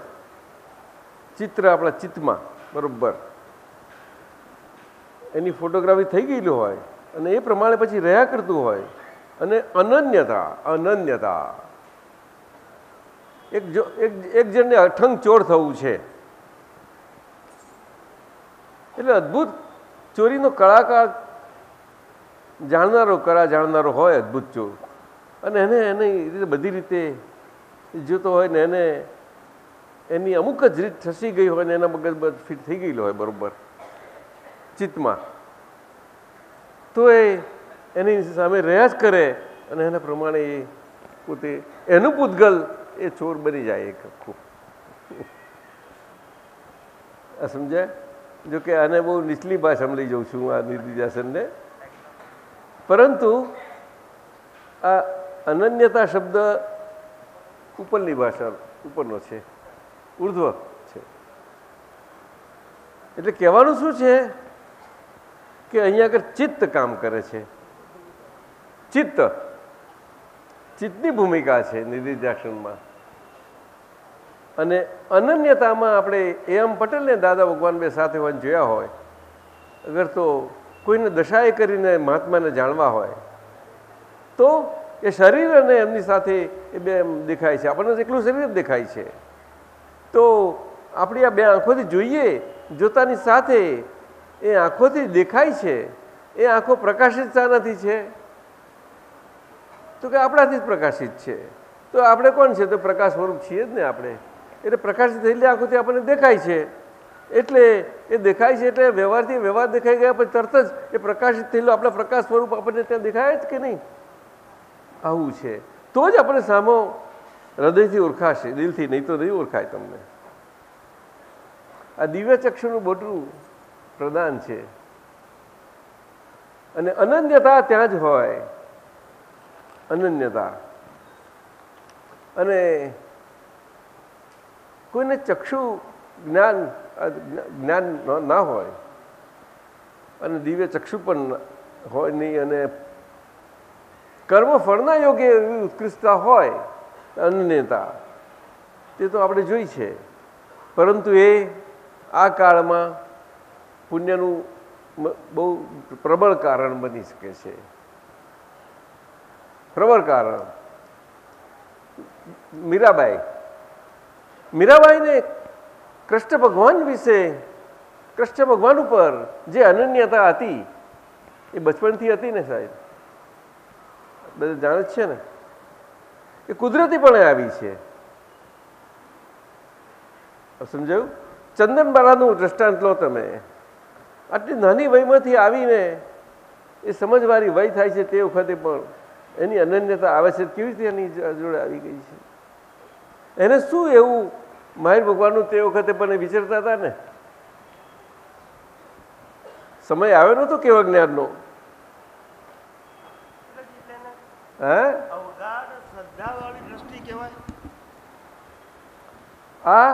[SPEAKER 4] ચિત્ર આપણા ચિત્તમાં, બરોબર એની ફોટોગ્રાફી થઈ ગયેલું હોય અને એ પ્રમાણે પછી રહ્યા કરતું હોય. અને અનન્યતા એક જણને અઠંગ ચોર થવું છે એટલે અદ્ભુત ચોરીનો કળા જાણનારો હોય, અદ્ભુત ચોર. અને એને બધી રીતે જોતો હોય ને એને એની અમુક જ રીત થસી ગઈ હોય ને એના મગજ ફિટ થઈ ગયેલો હોય બરોબર ચિત્તમાં, તો એની સામે રહ્યા જ કરે અને એના પ્રમાણે એ પોતે એનું પૂતગલ એ ચોર બની જાય એક આખું. આ સમજાય? જો કે આને બહુ નીચલી ભાષામાં લઈ જાઉં છું આ નિધિધ્યાસનને, પરંતુ આ અનન્યતા શબ્દ ઉપરની ભાષા ઉપરનો છે, ઉર્ધ્વ છે. એટલે કહેવાનું શું છે કે અહીંયા આગળ ચિત્ત કામ કરે છે. ચિત્તની ભૂમિકા છે નિધિધ્યાસનમાં. અને અનન્યતામાં આપણે એમ પટેલને દાદા ભગવાન બે સાથે જોયા હોય, અગર તો કોઈને દશાએ કરીને મહાત્માને જાણવા હોય તો એ શરીર અને એમની સાથે એ બે એમ દેખાય છે. આપણને એકલું શરીર જ દેખાય છે. તો આપણી આ બે આંખોથી જોઈએ, જોતાની સાથે એ આંખોથી દેખાય છે. એ આંખો પ્રકાશિત શાનાથી છે? તો કે આપણાથી જ પ્રકાશિત છે. તો આપણે કોણ છે? તો પ્રકાશ સ્વરૂપ છીએ જ ને આપણે. એટલે પ્રકાશિત થયેલી આંખોથી આપણને દેખાય છે. એટલે એ દેખાય છે એટલે વ્યવહારથી વ્યવહાર દેખાઈ ગયા પછી તરત જ એ પ્રકાશિત થયેલો આપણા પ્રકાશ સ્વરૂપ આપણને ત્યાં દેખાય જ કે નહીં? આવું છે. તો જ આપણે સામો હૃદયથી ઓળખાશે, દિલથી નહીં તો નહીં ઓળખાય તમને. આ દિવ્ય ચક્ષુનું મોટું પ્રદાન છે. અને અનન્યતા ત્યાં જ હોય, અનન્યતા. અને કોઈને ચક્ષુ જ્ઞાન ના હોય અને દિવ્ય ચક્ષુ પણ હોય નહીં અને કર્મફળના યોગ્ય એવી ઉત્કૃષ્ટતા હોય, અનન્યતા, તે તો આપણે જોઈ છે. પરંતુ એ આ કાળમાં પુણ્યનું બહુ પ્રબળ કારણ બની શકે છે. પ્રબળ કારણ. મીરાબાઈને કૃષ્ણ ભગવાન વિશે, કૃષ્ણ ભગવાન ઉપર જે અનન્યતા હતી એ બચપણથી હતી ને સાહેબ, બધા જાણે જ છે ને. એ કુદરતીપણે આવી છે. સમજાયું? ચંદનબાલાનું દ્રષ્ટાંત લો તમે. આટલી નાની વયમાંથી આવીને એ સમજવાળી વય થાય છે તે વખતે પણ એની અનન્યતા આવે છે. કેવી રીતે એની જોડે આવી ગઈ છે? એને શું એવું મહાવીર ભગવાનનું તે વખતે પણ વિચારતા હતા ને, સમય આવ્યો નતો કેવા જ્ઞાનનો. હે
[SPEAKER 5] શ્રદ્ધાવાળી દ્રષ્ટિ કહેવાય.
[SPEAKER 4] આ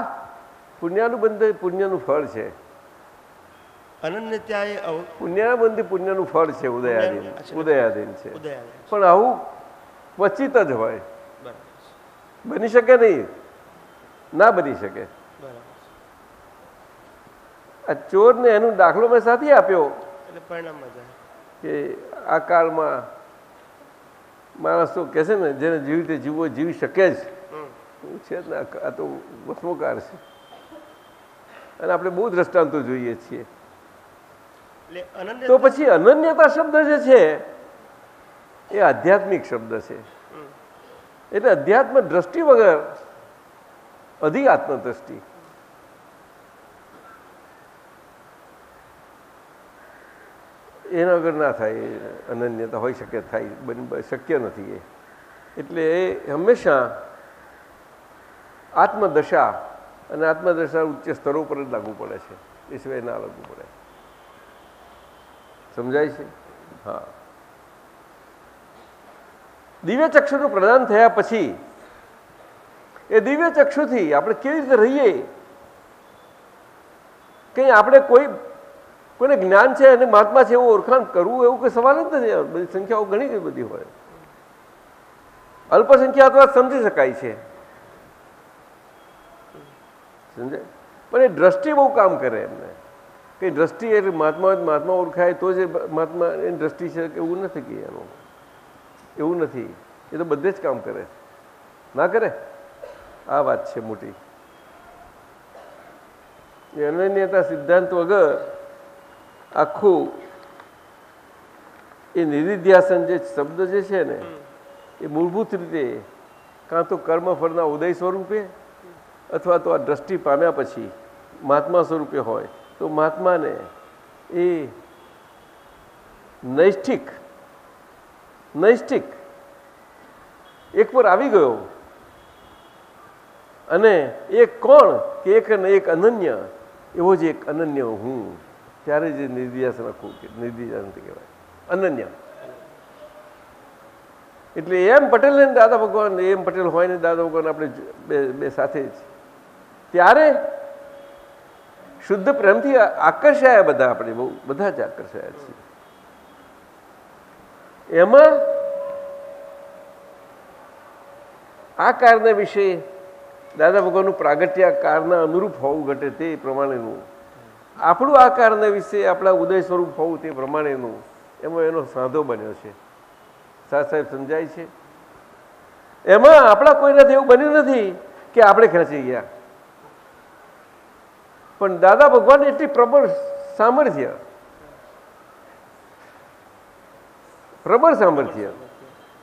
[SPEAKER 4] પુણ્યાનું બંધ પુણ્યનું ફળ છે.
[SPEAKER 5] અનન્ય ત્યાં
[SPEAKER 4] પુણ્યના બંધ પુણ્યનું ફળ છે. ઉદયાધીન છે.
[SPEAKER 5] ઉદયાધીન.
[SPEAKER 4] પણ આવું ક્વચિત જ હોય, બની શકે નહીં, ના બની શકે. આ ચોરને એનો દાખલો મેં સાથે આપ્યો
[SPEAKER 5] એટલે પરિણામમાં જાય
[SPEAKER 4] કે આ કાળમાં માણસો કહે છે ને જેને જેવી રીતે જીવવો જીવી શકે જ છે જ ને. આ તો વસમોકાર છે અને આપણે બહુ દ્રષ્ટાંતો જોઈએ છીએ. તો પછી અનન્યતા શબ્દ જે છે એ આધ્યાત્મિક શબ્દ છે. એટલે અધ્યાત્મ દ્રષ્ટિ વગર અધિ આત્મદ્રષ્ટિ, એના વગર ના થાય. અનન્યતા હોઈ શકે, થાય શક્ય નથી એ. એટલે એ હંમેશા આત્મદશા અને આત્મદશા ઉચ્ચ સ્તરો પર જ લાગુ પડે છે, એ સિવાય ના લાગુ પડે. સમજાય છે? હા. દિવ્ય ચક્ષુનું પ્રદાન થયા પછી એ દિવ્ય ચક્ષુથી આપણે કેવી રીતે રહીએ? કંઈ આપણે કોઈને જ્ઞાન છે અને મહાત્મા છે એવું ઓળખાણ કરવું એવું કોઈ સવાલ જ નથી. બધી સંખ્યાઓ ઘણી બધી હોય. અલ્પસંખ્યા અથવા સમજી શકાય છે, સમજાય. પણ એ દ્રષ્ટિ બહુ કામ કરે એમને. કઈ દ્રષ્ટિ એટલે મહાત્મા ઓળખાય તો જ મહાત્મા એની દ્રષ્ટિ છે એવું નથી કે એનું એવું નથી. એ તો બધે જ કામ કરે, ના કરે? આ વાત છે મોટી. એ અનન્યતા સિદ્ધાંત વગર આખું એ નિધિધ્યાસન જે શબ્દ જે છે ને એ મૂળભૂત રીતે કાં તો કર્મફળના ઉદય સ્વરૂપે અથવા તો આ દ્રષ્ટિ પામ્યા પછી મહાત્મા સ્વરૂપે હોય તો મહાત્માને એ નૈષ્ઠિક એક પર આવી ગયો અને એક કોણ કે એક અને એક અનન્ય, એવો જ એક અનન્ય હું. ત્યારે જે નિર્ધ્યાસન આખું નિર્ધ્યાસન કહેવાય, અનન્ય. એટલે એમ પટેલ ને દાદા ભગવાન, એમ પટેલ હોય ને દાદા ભગવાન, આપણે બે સાથે જ ત્યારે શુદ્ધ પ્રેમથી આકર્ષાયા બધા. આપણે બહુ બધા જ આકર્ષાયા છીએ. એમાં આ કારને વિશે દાદા ભગવાનનું પ્રાગટ્ય કારના અનુરૂપ હોવું ઘટે તે પ્રમાણેનું, આપણું આ કારના વિશે આપણા ઉદય સ્વરૂપ હોવું તે પ્રમાણેનું, એમાં એનો સાંધો બન્યો છે. સાહેબ સમજાય છે? એમાં આપણા કોઈનાથી એવું બન્યું નથી કે આપણે ખેંચી ગયા. પણ દાદા ભગવાન એટલી પ્રબળ સામર્થ્ય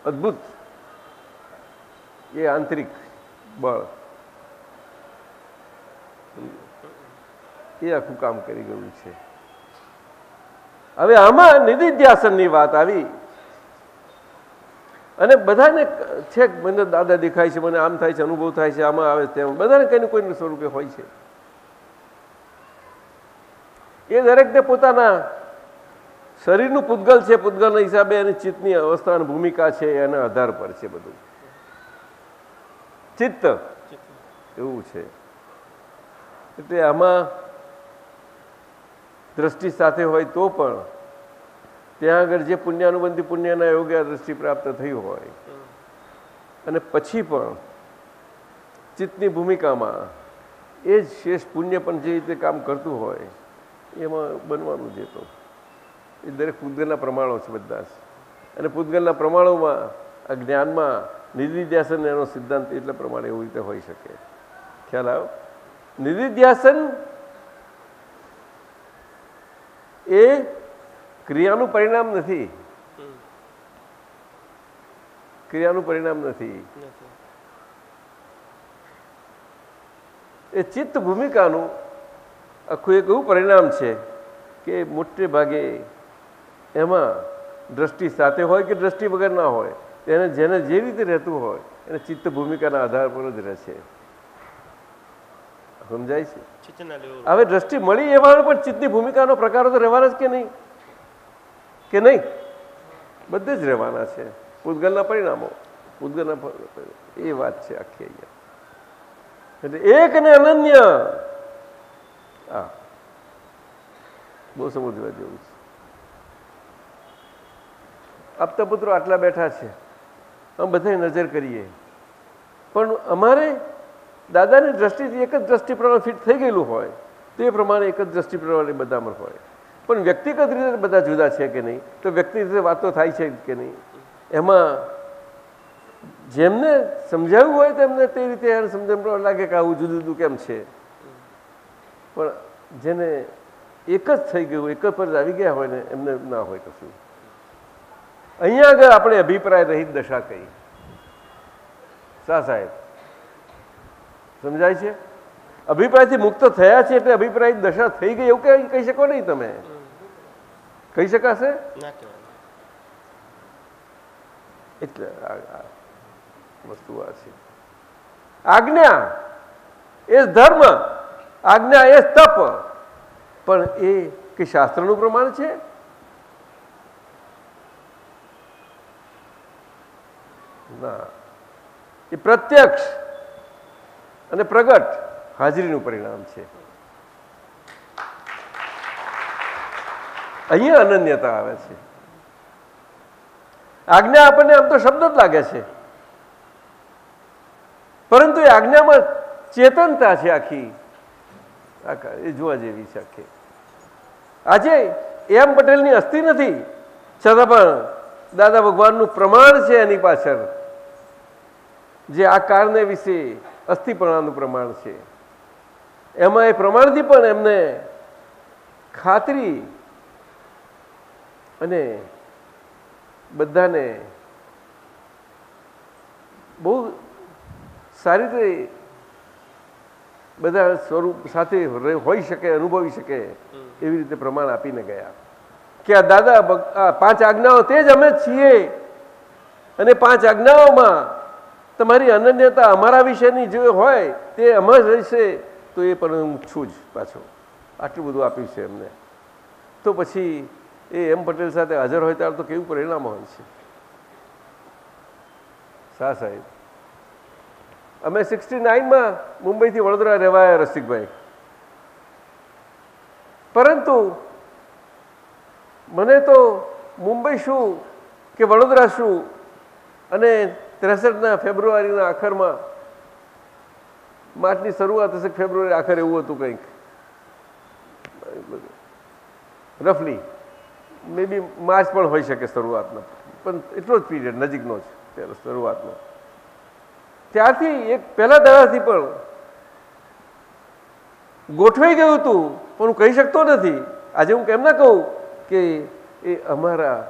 [SPEAKER 4] અદ્ભુત, એ આંતરિક બળ, એ આખું કામ કરી ગયું છે. હવે આમાં નિધિધ્યાસનની વાત આવી અને બધાને છે મને દાદા દેખાય છે, મને આમ થાય છે, અનુભવ થાય છે, આમાં આવે તેમ, બધાને કંઈ ને કોઈ સ્વરૂપે હોય છે. એ દરેકને પોતાના શરીરનું પૂતગલ છે, પૂતગલના હિસાબે એની ચિત્તની અવસ્થા અને ભૂમિકા છે એના આધાર પર છે બધું. ચિત્ત એવું છે. એટલે આમાં દ્રષ્ટિ સાથે હોય તો પણ ત્યાં આગળ જે પુણ્યાનુબંધી પુણ્યના યોગ્ય દ્રષ્ટિ પ્રાપ્ત થયું હોય અને પછી પણ ચિત્તની ભૂમિકામાં એ જ શેષ પુણ્ય પણ જે રીતે કામ કરતું હોય એમાં બનવાનું જ. તો એ દરેક પૂતગલના પ્રમાણો છે બધા જ. અને પૂતગલના પ્રમાણોમાં આ જ્ઞાનમાં નિધિધ્યાસન એનો સિદ્ધાંત એટલા પ્રમાણે એવી રીતે હોઈ શકે. ખ્યાલ આવ્યો? નિધિધ્યાસન એ ક્રિયાનું પરિણામ નથી, એ ચિત્ત ભૂમિકાનું આખું એક એવું પરિણામ છે કે મોટે ભાગે એમાં દ્રષ્ટિ સાથે હોય કે દ્રષ્ટિ વગર ના હોય, એને જેને જે રીતે રહેતું હોય એને ચિત્ત ભૂમિકાના આધાર પર જ રહે છે. સમજાય છે?
[SPEAKER 5] ચિત્તના લેવલ
[SPEAKER 4] હવે દ્રષ્ટિ મળી એમાં પણ ચિત્તની ભૂમિકાનો પ્રકારો તો રહેવાના જ કે નહીં? કે નહીં? બધે જ રહેવાના છે. પૂતગલના પરિણામો, પૂતગલના એ વાત છે આખી અહીંયા. એટલે એક ને અનન્ય, હા બહુ સમજવા જેવું છે. આપતા પુત્રો આટલા બેઠા છે, આમ બધાય નજર કરીએ, પણ અમારે દાદાની દ્રષ્ટિથી એક જ દ્રષ્ટિ પ્રમાણે ફિટ થઈ ગયેલું હોય તે પ્રમાણે એક જ દ્રષ્ટિ પ્રમાણે બધામાં હોય. પણ વ્યક્તિગત રીતે બધા જુદા છે કે નહીં? તો વ્યક્તિગત રીતે વાતો થાય છે કે નહીં? એમાં જેમને સમજાવ્યું હોય તેમને તે રીતે એને સમજણ લાગે કે આવું જુદું જુદું કેમ છે. પણ જેને એક જ થઈ ગયું, એક જ પર આવી ગયા હોય ને એમને ના હોય કશું. અહીંયા આગળ આપણે અભિપ્રાય રહિત દશા કહી. શા સાહેબ સમજાય છે? અભિપ્રાયથી મુક્ત થયા છે એટલે અભિપ્રાય દશા થઈ ગઈ એવું કહી શકો નહીં. તમે કહી શકાશે?
[SPEAKER 5] ના કહેવાય.
[SPEAKER 4] એટલે વસ્તુ આ છે. આજ્ઞા એ ધર્મ, આજ્ઞા એ તપ, પણ એ કે શાસ્ત્રનું પ્રમાણ છે? ના, એ પ્રત્યક્ષ અને પ્રગટ હાજરીનું પરિણામ છે. અહીંયા અનન્યતા આવે છે. આજ્ઞા આપણને આમ તો શબ્દ જ લાગે છે, પરંતુ એ આજ્ઞામાં ચેતનતા છે આખી, એ જોવા જેવી છે આખી. આજે એમ પટેલની અસ્થિ નથી, છતાં પણ દાદા ભગવાનનું પ્રમાણ છે એની પાછળ, જે આ કારને વિશે અસ્થિપણાનું પ્રમાણ છે. એમાં એ પ્રમાણથી પણ એમને ખાતરી અને બધાને બહુ સારી રીતે બધા સ્વરૂપ સાથે હોઈ શકે, અનુભવી શકે એવી રીતે પ્રમાણ આપીને ગયા કે આ દાદા આ 5 આજ્ઞાઓ તે જ અમે છીએ, અને 5 આજ્ઞાઓમાં તમારી અનન્યતા અમારા વિશેની જે હોય તે અમારા રહેશે, તો એ પણ હું છું જ પાછો. આટલું બધું આપ્યું છે એમને. તો પછી એ એમ પટેલ સાથે હાજર હોય ત્યારે તો કેવું પરિણામ હોય છે? શા સાહેબ, અમે 69માં મુંબઈથી વડોદરા રહેવાયા રસિકભાઈ, પરંતુ મને તો મુંબઈ શું કે વડોદરા શું, અને 63ના ફેબ્રુઆરીના આખરમાં, માર્ચની શરૂઆત હશે, ફેબ્રુઆરી આખર એવું હતું કંઈક રફલી, મે બી માર્ચ પણ હોઈ શકે શરૂઆતનો, પણ એટલો જ પીરિયડ નજીકનો જ પહેલો શરૂઆતનો. ત્યારથી એક પહેલા દાડાથી પણ ગોઠવાઈ ગયું હતું, પણ હું કહી શકતો નથી. આજે હું કેમ ના કહું કે એ અમારા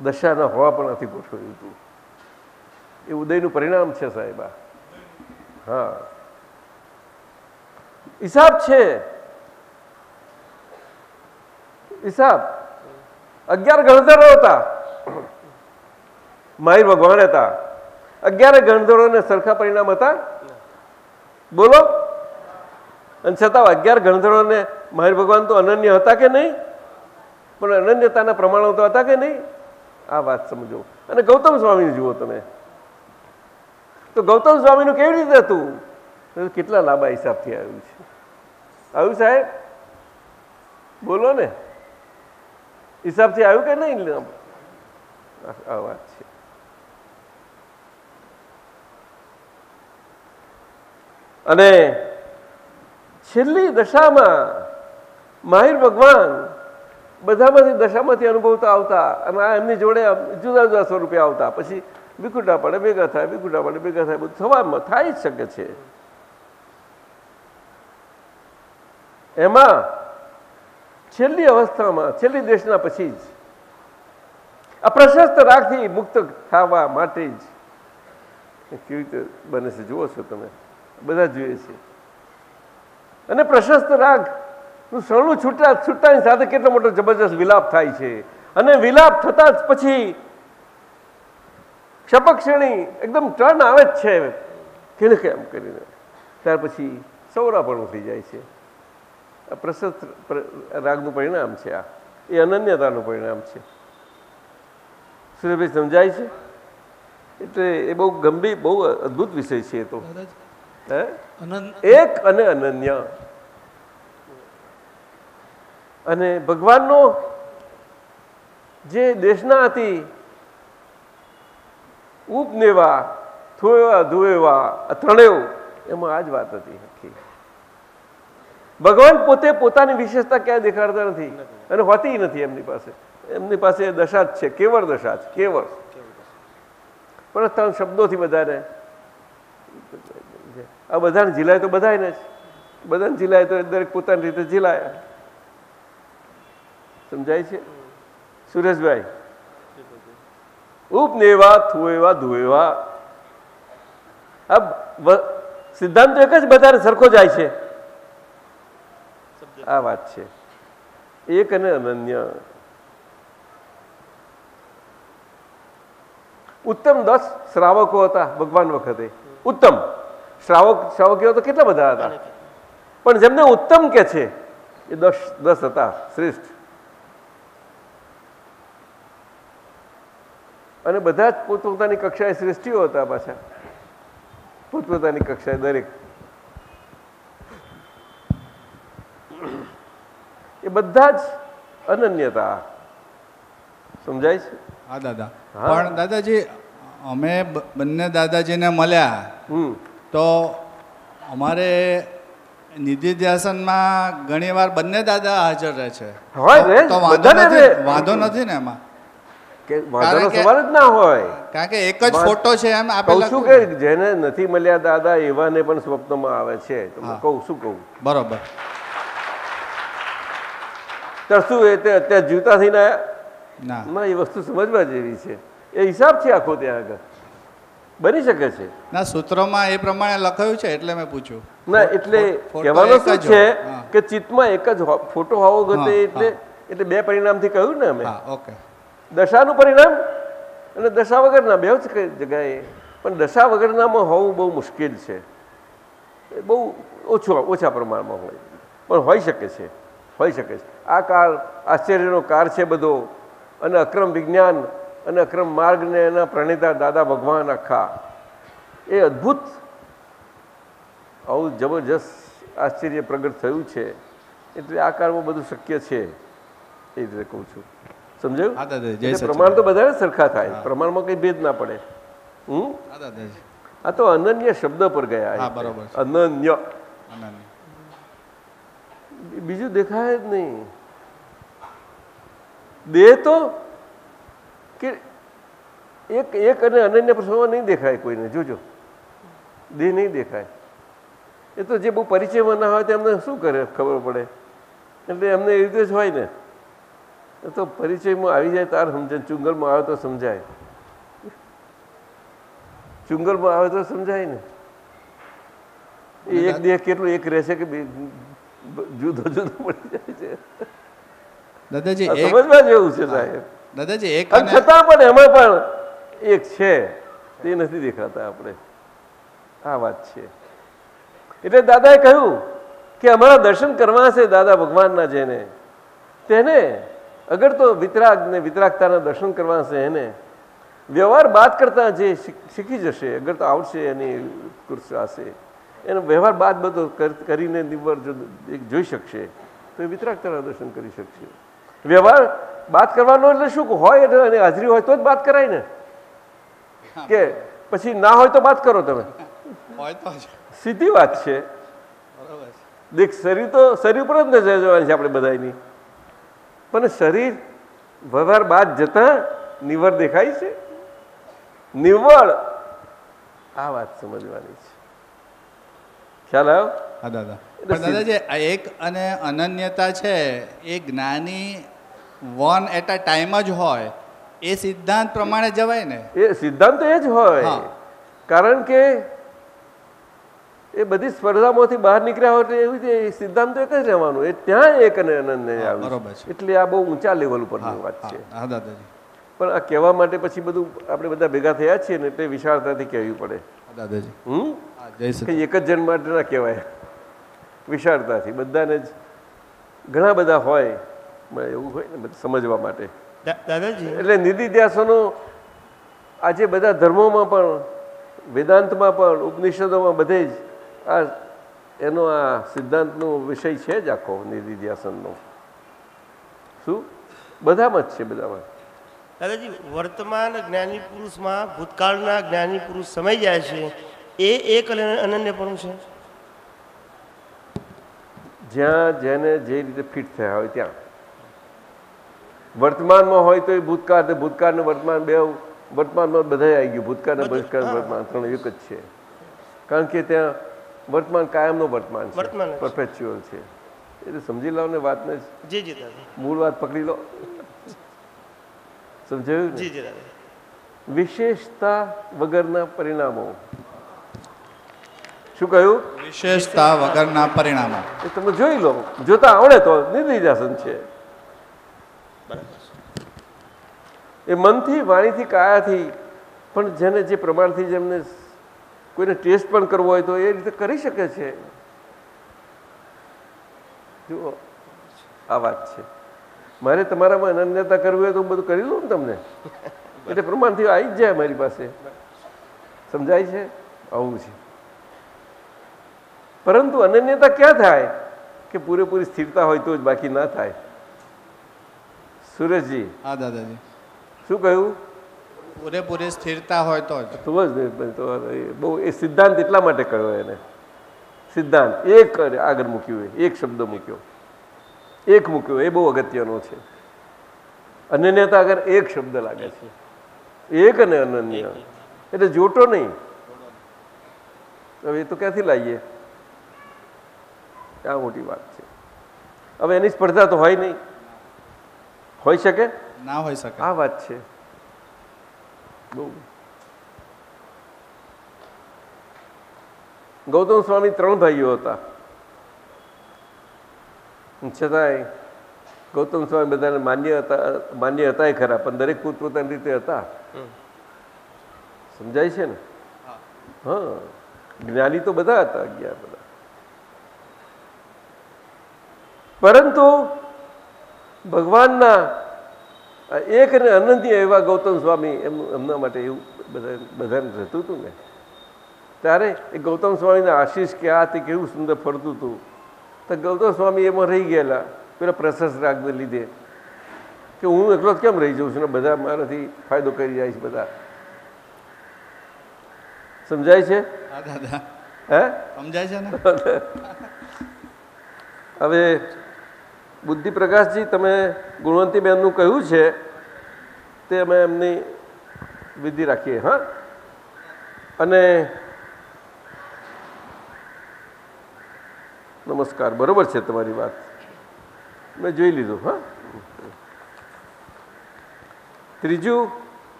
[SPEAKER 4] દશાના હોવા પણ નથી ગોઠવાયું હતું. એ ઉદયનું પરિણામ છે સાહેબ. હા, હિસાબ છે, હિસાબ. 11 ગણધરો હતા, માહિર ભગવાન હતા. 11 ગણધરોને સરખા પરિણામ હતા? બોલો. અને છતાં 11 ગણધરોને માહિર ભગવાન તો અનન્ય હતા કે નહીં? પણ અનન્યતાના પ્રમાણો તો હતા કે નહીં? આ વાત સમજો. અને ગૌતમ સ્વામીને જુઓ તમે, તો ગૌતમ સ્વામીનું કેવી રીતે હતું? કેટલા લાંબા હિસાબથી આવ્યું છે. આવ્યું સાહેબ? બોલો ને, હિસાબથી આવ્યું કે નહીં? આ વાત છે. અને છેલ્લી દશામાં માહિર ભગવાન બધામાંથી દશામાંથી અનુભવતા આવતા, અને આ એમની જોડે જુદા જુદા સ્વરૂપે આવતા, પછી વિખુટા પડે ભેગા થાય, વિખુટા પડે ભેગા થાય, બધું થવામાં થાય જ શકે છે. એમાં છેલ્લી અવસ્થામાં, છેલ્લી દેશના પછી જ આ પ્રશસ્ત રાગથી મુક્ત થવા માટે જ કેવી રીતે બને છે જુઓ છો તમે, બધા જોઈએ છે. અને પ્રશસ્ત રાગ નું શરણું છૂટતાની સાથે કેટલો મોટો જબરજસ્ત વિલાપ થાય છે. અને વિલાપ થતા જ પછી ક્ષપક શ્રેણી એકદમ ટર્ન આવે જ છે, કેને કેમ કરીને ત્યાર પછી સૌરાપણું થઈ જાય છે. આ પ્રશસ્ત રાગનું પરિણામ છે. આ એ અનન્યતાનું પરિણામ છે. સુરેશભાઈ સમજાય છે? એટલે એ બહુ ગંભીર, બહુ અદ્ભુત વિષય છે. એ તો એક અને અનન્ય. અને ભગવાનનો જે દેશના હતી ઉપનેવા થોએવા ધુએવા આ ત્રણેય, એમાં આ જ વાત હતી આખી. ભગવાન પોતે પોતાની વિશેષતા ક્યાંય દેખાડતા નથી અને હોતી નથી એમની પાસે. એમની પાસે દશા જ છે, કેવળ દશા છે, કેવળ. પણ ત્રણ શબ્દોથી બધાને, આ બધાને ઝીલાય તો બધાને જ, બધાને ઝીલાય તો દરેક પોતાની રીતે ઝીલાયા. સમજાય છે સુરેશભાઈ? ઉપનેવા થુએવા ધુએવા. સિદ્ધાંત એક જ બધાને સરખો જાય છે. આ વાત છે એક અને અનન્ય. ઉત્તમ 10 શ્રાવકો હતા ભગવાન વખતે. ઉત્તમ શ્રાવકીઓ તો કેટલા બધા હતા, પણ જેમને ઉત્તમ કે છે એ 10 હતા, શ્રેષ્ઠ. અને બધા જ પોતપોતાની કક્ષાએ શ્રેષ્ઠીઓ હતા પાછા, પોતપોતાની કક્ષાએ દરેક. એ બધા જ અનન્યતા. સમજાય છે?
[SPEAKER 2] હા દાદા. પણ દાદાજી અમે બંને દાદાજીને મળ્યા તો અમારે નિધિ ધ્યાસનમાં ઘણી વાર બંને દાદા હાજર રહે છે. તો વાંધો નથી ને એમાં?
[SPEAKER 4] વાંધોનો સવાલ જ ના હોય,
[SPEAKER 2] કારણ કે એક જ ફોટો છે એમ આપેલા.
[SPEAKER 4] શું કે જેને નથી મળ્યા દાદા એવાને પણ સ્વપ્નમાં આવે છે. કહું શું કહું?
[SPEAKER 2] બરોબર.
[SPEAKER 4] તો શું એ તે અત્યારે જીવતા થઈને આવ્યા? ના, એ વસ્તુ સમજવા જેવી છે. એ હિસાબ છે આખો ત્યાં આગળ. બની શકે છે.
[SPEAKER 2] ના, સૂત્રોમાં એ પ્રમાણે લખાયું છે એટલે મેં પૂછ્યું.
[SPEAKER 4] ના, એટલે કહેવાનું શું છે કે ચિત્તમાં એક જ ફોટો હોવો ગતે. એટલે બે પરિણામથી કહ્યું ને અમે.
[SPEAKER 2] ઓકે.
[SPEAKER 4] દશાનું પરિણામ અને દશા વગરના બે જ જગ્યાએ. પણ દશા વગરનામાં હોવું બહુ મુશ્કેલ છે. એ બહુ ઓછા પ્રમાણમાં હોય, પણ હોઈ શકે છે, હોઈ શકે છે. આ કાળ આશ્ચર્યનો કાળ છે બધો. અને અક્રમ વિજ્ઞાન અને અક્રમ માર્ગને એના પ્રણેતા દાદા ભગવાન આખા એ અદ્ભુત આવું જબરજસ્ત આશ્ચર્ય પ્રગટ થયું છે. એટલે આ કાળમાં બધું શક્ય છે. એ રીતે કહું છું. સમજાયું? પ્રમાણ તો બધા સરખા થાય, પ્રમાણમાં કઈ ભેદ ના પડે. આ તો અનન્ય શબ્દ પર ગયા. અનન્ય, બીજું દેખાય જ નહીં. દેહ તો કે એક અને અનન્ય પ્રસંગમાં નહીં દેખાય કોઈને. જોજો, દેહ નહીં દેખાય. એ તો જે બહુ પરિચયમાં ના હોય તેમને શું કરે ખબર પડે. એટલે એમને એવી રીતે જ હોય ને. એ તો પરિચયમાં આવી જાય તાર સમજાય. ચુંગલમાં આવે તો સમજાય. ચુંગલમાં આવે તો સમજાય ને. એ એક દેહ કેટલું એક રહેશે કે જુદો જુદો પડી જાય છે.
[SPEAKER 2] દાદાજી
[SPEAKER 4] સમજવા જેવું છે સાહેબ.
[SPEAKER 2] દાદાજી એક
[SPEAKER 4] છતાં પણ એમાં પણ એક છે, તે નથી દેખાતા આપણે. આ વાત છે. એટલે દાદાએ કહ્યું કે અમારા દર્શન કરવા છે દાદા ભગવાનના, જેને તેને અગર તો વિતરાગ ને વિતરાગતાના દર્શન કરવા છે, એને વ્યવહાર બાદ કરતા જે શીખી જશે, અગર તો આવડશે એની કુર્સાશે, એનો વ્યવહાર બાદ બધો કરીને નિવર જોઈ શકશે તો એ વિતરાગતાના દર્શન કરી શકશે. વ્યવહાર બાદ કરવાનો એટલે શું હોય અને હાજરી હોય તો જ બાદ કરાય ને. કે પછી ના હોય તો બાદ કરો તમે, સીધી વાત છે. દેખ, શરીર તો શરીર પર જ નજર જવાની છે આપણે બધાની. પણ શરીર વ્યવહાર બાદ જતા નિવર દેખાય છે. નિવળ, આ વાત સમજવાની છે. ખ્યાલ આવ્યો?
[SPEAKER 2] હા દાદા. દાદાજી એક અને અનન્યતા છે એ જ્ઞાની વન એટ અ ટાઈમ જ હોય, એ સિદ્ધાંત પ્રમાણે જવાય ને?
[SPEAKER 4] એ સિદ્ધાંત એ જ હોય. કારણ કે એ બધી સ્પર્ધામાંથી બહાર નીકળ્યા હોય એટલે એવી રીતે સિદ્ધાંત એક જ રહેવાનું. એ ત્યાં એક અને અનન્ય આવે. એટલે આ બહુ ઊંચા લેવલ ઉપરની વાત છે.
[SPEAKER 2] હા દાદાજી.
[SPEAKER 4] પણ આ કહેવા માટે પછી બધું આપણે બધા ભેગા થયા છીએ ને એટલે વિશાળતાથી કહેવી પડે.
[SPEAKER 2] દાદાજી. જય સચિદાનંદ.
[SPEAKER 4] કંઈ એક જ જણ માટે ના કહેવાય, વિશાળતાથી બધાને જ ઘણા બધા હોય એવું હોય ને બધું સમજવા માટે.
[SPEAKER 5] દાદાજી
[SPEAKER 4] એટલે નિધિધ્યાસનો આજે બધા ધર્મોમાં પણ, વેદાંતમાં પણ, ઉપનિષદોમાં બધે જ આ એનો આ સિદ્ધાંતનો વિષય છે જ આખો નિધિધ્યાસનનો. શું બધામાં જ છે, બધામાં.
[SPEAKER 5] દાદાજી વર્તમાન જ્ઞાની પુરુષમાં ભૂતકાળના જ્ઞાની પુરુષ સમય જાય છે એ એક અનન્યપણું છે.
[SPEAKER 4] જ્યાં જેને જે રીતે ફિટ થયા હોય ત્યાં. વર્તમાનમાં હોય તો એ ભૂતકાળ ને ભૂતકાળ ને વર્તમાન બે વર્તમાનમાં બધા આવી ગયું. ભૂતકાળ ને ભૂતકાળ વર્તમાન ત્રણ એક જ છે, કારણ કે ત્યાં વર્તમાન કાયમનો વર્તમાન છે, પરપેચ્યુઅલ છે. એટલે સમજી લો ને વાતને,
[SPEAKER 5] જી જી દાદા,
[SPEAKER 4] મૂળ વાત પકડી લો. સમજાયું?
[SPEAKER 5] જી જી દાદા.
[SPEAKER 4] વિશેષતા વગરના પરિણામો. શું કહ્યું?
[SPEAKER 2] વિશેષતા વગરના પરિણામો.
[SPEAKER 4] એ તમે જોઈ લો, જોતા આવડે તો નિધિધ્યાસન છે. એ મનથી, વાણીથી, કાયાથી, પણ જેને જે પ્રમાણથી જેમને કોઈને ટેસ્ટ પણ કરવો હોય તો એ રીતે કરી શકે છે. જુઓ, આ વાત છે. મારે તમારામાં અનન્યતા કરવી હોય તો હું બધું કરી દઉં ને તમને, એટલે પ્રમાણથી આવી જ જાય મારી પાસે. સમજાય છે? આવું છે. પરંતુ અનન્યતા ક્યાં થાય કે પૂરેપૂરી સ્થિરતા હોય તો જ, બાકી ના થાય. સુરેશજી.
[SPEAKER 2] હા દાદાજી.
[SPEAKER 4] શું કહ્યું?
[SPEAKER 2] પૂરેપૂરી સ્થિરતા હોય તો જ.
[SPEAKER 4] તો જ બહુ એ સિદ્ધાંત એટલા માટે કહ્યો એને. સિદ્ધાંત એક આગળ મૂક્યું, એક શબ્દ મૂક્યો, એક મૂક્યો, એ બહુ અગત્યનો છે. અનન્યતા આગળ એક શબ્દ લાગે છે, એક અને અનન્ય, એટલે જોટો નહીં. હવે એ તો ક્યાંથી લાવીએ? આ મોટી વાત છે. હવે એની સ્પર્ધા તો હોય નહીં. હોઈ શકે?
[SPEAKER 2] ના હોઈ શકે.
[SPEAKER 4] આ વાત છે. બહુ. ગૌતમ સ્વામી 3 ભાઈઓ હતા, છતાંય ગૌતમ સ્વામી બધાને માન્ય હતા ખરા, પણ દરેક પોતપોતાની રીતે હતા. સમજાય છે ને? હા, જ્ઞાની તો બધા હતા, અગિયાર બધા. પરંતુ ભગવાનના એક અને અનંત એવા ગૌતમ સ્વામી એમના માટે એવું બધાને રહેતું હતું ને, ત્યારે એ ગૌતમ સ્વામીના આશીષ કે આ તે કેવું સુંદર ફરતું હતું. તો ગૌતમ સ્વામી એમાં રહી ગયેલા પેલા પ્રશસ્ત રાગને લીધે, કે હું એકલો કેમ રહી જાઉં છું ને બધા મારાથી ફાયદો કરી જાય છે બધા. સમજાય છે?
[SPEAKER 2] હા દાદા.
[SPEAKER 4] હે?
[SPEAKER 2] સમજાય છે ને?
[SPEAKER 4] હવે બુદ્ધિ પ્રકાશજી, તમે ગુણવંતીબેનનું કહ્યું છે તે અમે એમની વિધિ રાખીએ. હા, અને નમસ્કાર, બરોબર છે તમારી વાત, મેં જોઈ લીધું. હા, ત્રીજું,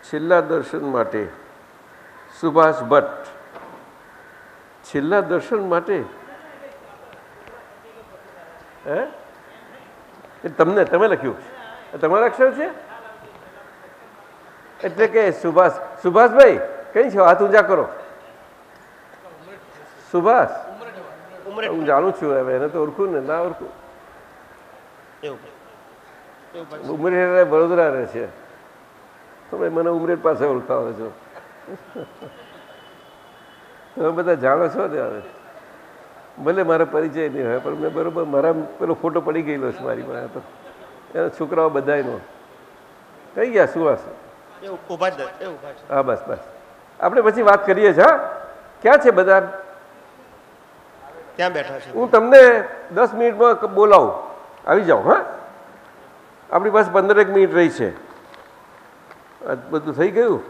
[SPEAKER 4] છેલ્લા દર્શન માટે સુભાષ ભટ્ટ. છેલ્લા દર્શન માટે હે? એ તમે લખ્યું, તમારા અક્ષર છે? એટલે કે સુભાષભાઈ કઈ છો? હાથ ઊંચા કરો. સુભાષ, હું જાણું છું, હવે એને તો ઓળખું ને ના ઓળખું. ઉમરેઠ વડોદરા રહે છે. તમે મને ઉમરેઠ પાસે ઓળખાવો છો. તમે બધા જાણો છો ને. હવે ભલે મારા પરિચય નહીં હોય, પણ મેં બરોબર મારા પેલો ફોટો પડી ગયેલો છે મારી પાસે. તો એના છોકરાઓ બધાનો કઈ ગયા? સુવાસ. હા, બસ બસ, આપણે પછી વાત કરીએ છીએ. હા, ક્યાં છે બધા?
[SPEAKER 5] ત્યાં બેઠા છે.
[SPEAKER 4] હું તમને 10 મિનિટમાં બોલાવું, આવી જાઓ. હા, આપણી પાસે 15 મિનિટ રહી છે. આ બધું થઈ ગયું.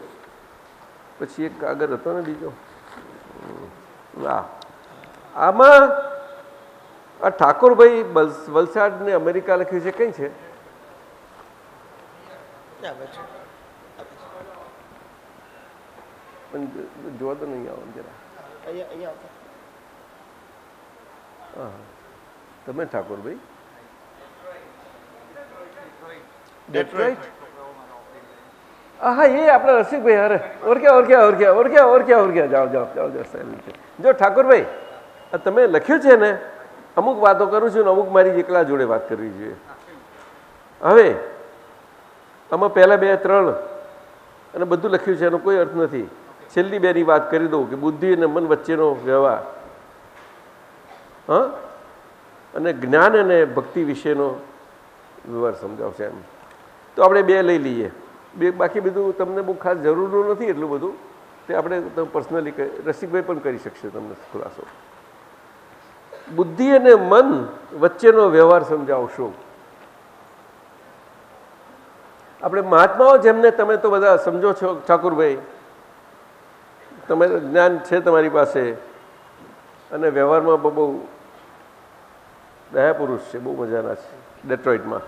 [SPEAKER 4] પછી એક કાગળ હતો ને બીજો, આમાં આ ઠાકોરભાઈ વલસાડ ને અમેરિકા લખ્યું છે, કઈ છે? જોવા તો નહીં આવો જરા. હા, તમે ઠાકોરભાઈ ડેટ્રોઇટ? હા એ આપણા રસિકભાઈ અરે ઓળખ્યા જાઓ જો ઠાકોરભાઈ તમે લખ્યું છે ને અમુક વાતો કરું છું ને અમુક મારી એકલા જોડે વાત કરવી જોઈએ. હવે આમાં પહેલા 2 3 અને બધું લખ્યું છે એનો કોઈ અર્થ નથી. છેલ્લી 2ની વાત કરી દઉં કે બુદ્ધિ અને મન વચ્ચેનો વ્યવહાર, અને જ્ઞાન અને ભક્તિ વિશેનો વ્યવહાર સમજાવશે એમ. તો આપણે 2 લઈ લઈએ. બાકી બધું તમને બહુ ખાસ જરૂરનું નથી એટલું બધું, તે આપણે પર્સનલી રસિકભાઈ પણ કરી શકશે તમને ખુલાસો. બુદ્ધિ અને મન વચ્ચેનો વ્યવહાર સમજાવશો. આપણે મહાત્માઓ જેમને તમે તો બધા સમજો છો ઠાકુરભાઈ, તમે જ્ઞાન છે તમારી પાસે અને વ્યવહારમાં બહુ દયા પુરુષ છે, બહુ મજાના છે. ડેટ્રોઇટમાં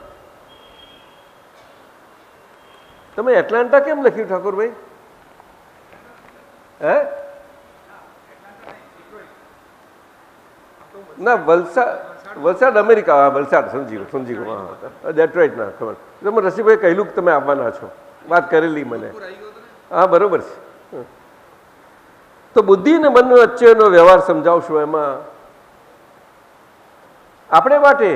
[SPEAKER 4] તમે એટલાન્ટા કેમ લખ્યું ઠાકોરભાઈ? હે ના વલસાડ અમેરિકા. હા વલસાડ સમજી ગયો. હા ડેટ્રોઇટ ના ખબર. તમે રસિકભાઈ કહેલું કે તમે આવવાના છો, વાત કરેલી મને. હા બરોબર છે. તો બુદ્ધિ અને મન વચ્ચેનો વ્યવહાર સમજાવશો. એમાં આપણે માટે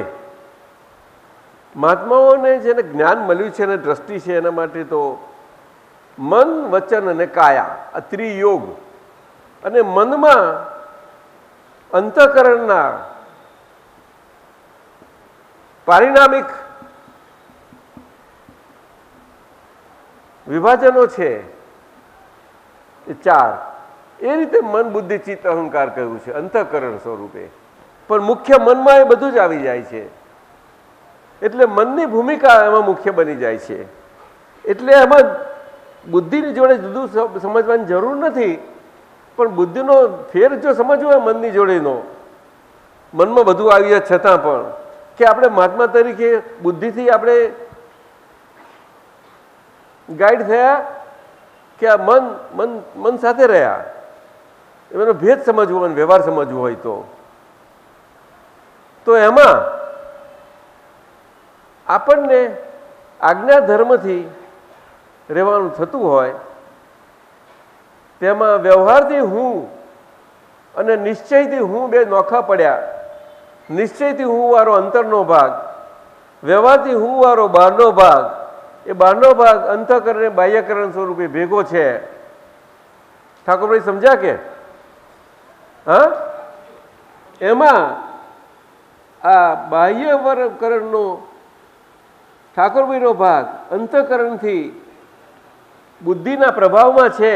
[SPEAKER 4] મહાત્માઓને જેને જ્ઞાન મળ્યું છે અને દ્રષ્ટિ છે એના માટે તો મન વચન અને કાયા આ ત્રિયોગ, અને મનમાં અંતઃકરણના પારિણામિક વિભાજનો છે એ 4. એ રીતે મન બુદ્ધિ ચિત્ત અહંકાર કહ્યું છે અંતઃકરણ સ્વરૂપે. પણ મુખ્ય મનમાં એ બધું જ આવી જાય છે, એટલે મનની ભૂમિકા એમાં મુખ્ય બની જાય છે. એટલે એમાં બુદ્ધિની જોડે જુદું સમજવાની જરૂર નથી, પણ બુદ્ધિનો ફેર જો સમજવો હોય મનની જોડેનો, મનમાં બધું આવી છતાં પણ કે આપણે મહાત્મા તરીકે બુદ્ધિથી આપણે ગાઈડ થયા કે આ મન સાથે રહ્યા, એનો ભેદ સમજવો અને વ્યવહાર સમજવો હોય તો એમાં આપણને આજ્ઞા ધર્મથી રહેવાનું થતું હોય, તેમાં વ્યવહારથી હું અને નિશ્ચયથી હું 2 નોખા પડ્યા. નિશ્ચયથી હું વાળો અંતરનો ભાગ, વ્યવહારથી હું વાળો બહારનો ભાગ. એ બહારનો ભાગ અંતઃકરણ બાહ્યકરણ સ્વરૂપે ભેગો છે. ઠાકોરભાઈ સમજ્યા કે? હા, એમાં આ બાહ્યકરણનો ઠાકોરભાઈનો ભાગ અંતઃકરણથી બુદ્ધિના પ્રભાવમાં છે.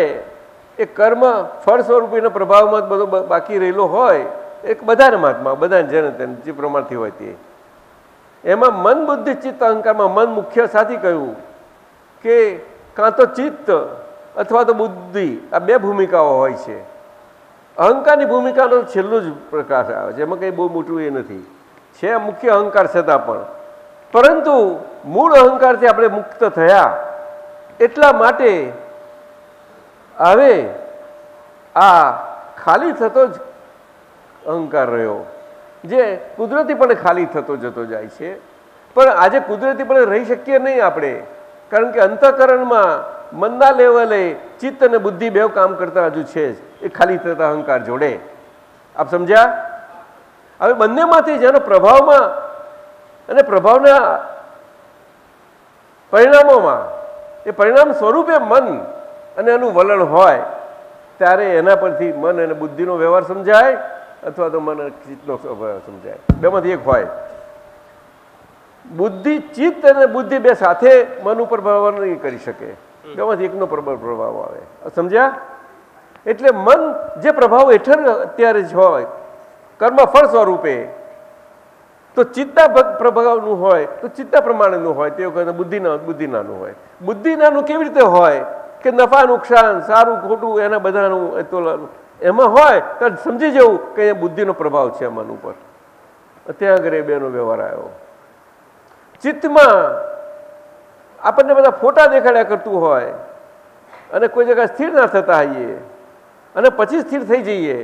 [SPEAKER 4] એ કર્મ ફળ સ્વરૂપીના પ્રભાવમાં બધો બાકી રહેલો હોય, એક બધાને મહાત્મા બધાને જેને તેને જે પ્રમાણથી હોય તે. એમાં મન બુદ્ધિ ચિત્ત અહંકારમાં મન મુખ્ય સાથી કહ્યું કે કાં તો ચિત્ત અથવા તો બુદ્ધિ, આ 2 ભૂમિકાઓ હોય છે. અહંકારની ભૂમિકાનો છેલ્લું જ પ્રકાશ આવે છે, એમાં કંઈ બહુ મોટું એ નથી. છે મુખ્ય અહંકાર છતાં પણ, પરંતુ મૂળ અહંકારથી આપણે મુક્ત થયા એટલા માટે હવે આ ખાલી થતો જ અહંકાર રહ્યો, જે કુદરતીપણે ખાલી થતો જતો જાય છે. પણ આજે કુદરતીપણે રહી શકીએ નહીં આપણે, કારણ કે અંતઃકરણમાં મનના લેવલે ચિત્ત અને બુદ્ધિ 2 કામ કરતા હજુ છે જ, એ ખાલી થતા અહંકાર જોડે. આપ સમજ્યા? હવે બંનેમાંથી જેનો પ્રભાવમાં અને પ્રભાવના પરિણામોમાં એ પરિણામ સ્વરૂપે મન અને એનું વલણ હોય, ત્યારે એના પરથી મન અને બુદ્ધિનો વ્યવહાર સમજાય અથવા તો મન અને ચિત્તનો વ્યવહાર સમજાય. 2માંથી એક હોય. બુદ્ધિ ચિત્ત અને બુદ્ધિ 2 સાથે મન ઉપર પ્રભાવ નહીં કરી શકે, 2માંથી એકનો પ્રબળ પ્રભાવ આવે. સમજ્યા? એટલે મન જે પ્રભાવ હેઠળ અત્યારે જ હોય કર્મ ફળ સ્વરૂપે, તો ચિત્તના પ્રભાવનું હોય તો ચિત્તા પ્રમાણેનું હોય, તે વખતે બુદ્ધિનાનું હોય. બુદ્ધિનાનું કેવી રીતે હોય કે નફા નુકસાન સારું ખોટું એના બધાનું તો એમાં હોય તો સમજી જવું કે એ બુદ્ધિનો પ્રભાવ છે મન ઉપર. ત્યાં આગળ એ 2નો વ્યવહાર આવ્યો. ચિત્તમાં આપણને બધા ફોટા દેખાડ્યા કરતું હોય અને કોઈ જગ્યાએ સ્થિર ના થતા હોઈએ અને પછી સ્થિર થઈ જઈએ,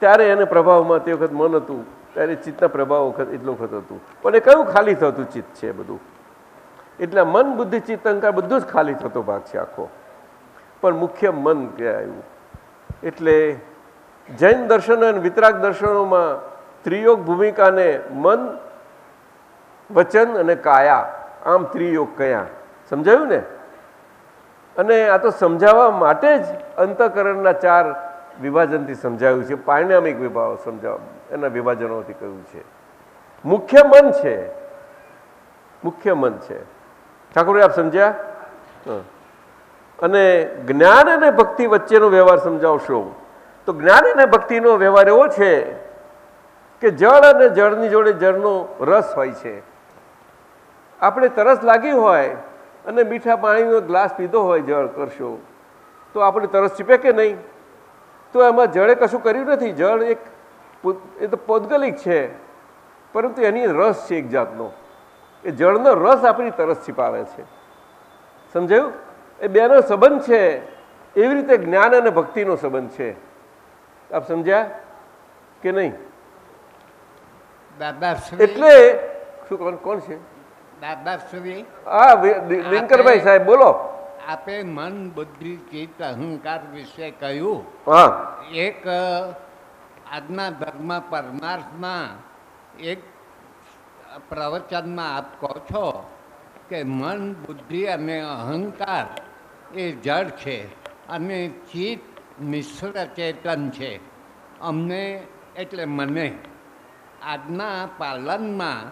[SPEAKER 4] ત્યારે એને પ્રભાવમાં તે વખત મન હતું, ત્યારે ચિત્તના પ્રભાવ એટલો વખત હતું. પણ એ કયું ખાલી થતું ચિત્ત છે બધું. એટલે મન બુદ્ધિ ચિત્ત અહંકાર બધું જ ખાલી થતો ભાગ છે આખો, પણ મુખ્ય મન ક્યાં આવ્યું? એટલે જૈન દર્શન અને વિતરાગ દર્શનોમાં ત્રિયોગ ભૂમિકાને મન, વચન અને કાયા, આમ ત્રિયોગ કયા સમજાયું ને? અને આ તો સમજાવવા માટે જ અંતઃકરણના 4 વિભાજનથી સમજાવ્યું છે, પારિણામિક વિભાવ સમજાવવા એના વિભાજનોથી કહ્યું છે. મુખ્ય મન છે, મુખ્ય મન છે. ઠાકોર આપ સમજ્યા? અને જ્ઞાન અને ભક્તિ વચ્ચેનો વ્યવહાર સમજાવશો તો જ્ઞાન અને ભક્તિનો વ્યવહાર એવો છે કે જળ અને જળની જોડે જળનો રસ હોય છે. આપણે તરસ લાગી હોય અને મીઠા પાણીનો ગ્લાસ પીધો હોય, જળ કરશો તો આપણે તરસ છીપે કે નહીં? તો એમાં જળે કશું કર્યું નથી. જળ એ તો પૌદ્ગલિક છે, પરંતુ એની રસ છે એક જાતનો. એ જળનો રસ આપણી તરસ છીપાવે છે. સમજાયું? એ બેનો સંબંધ છે. એવી રીતે જ્ઞાન અને ભક્તિનો સંબંધ છે. આપ સમજ્યા કે નહીં? એટલે શું કોણ છે?
[SPEAKER 1] દાદાશ્રી,
[SPEAKER 4] હા, દિનકરભાઈ સાહેબ બોલો.
[SPEAKER 1] આપે મન, બુદ્ધિ, ચિત્ત, અહંકાર વિશે કહ્યું.
[SPEAKER 4] હા,
[SPEAKER 1] એક આજના ધર્મ પરમાર્થમાં એક પ્રવચનમાં આપ કહો છો કે મન, બુદ્ધિ અને અહંકાર એ જડ છે અને ચિત્ત મિશ્ર ચેતન છે. અમને એટલે મને આજના પાલનમાં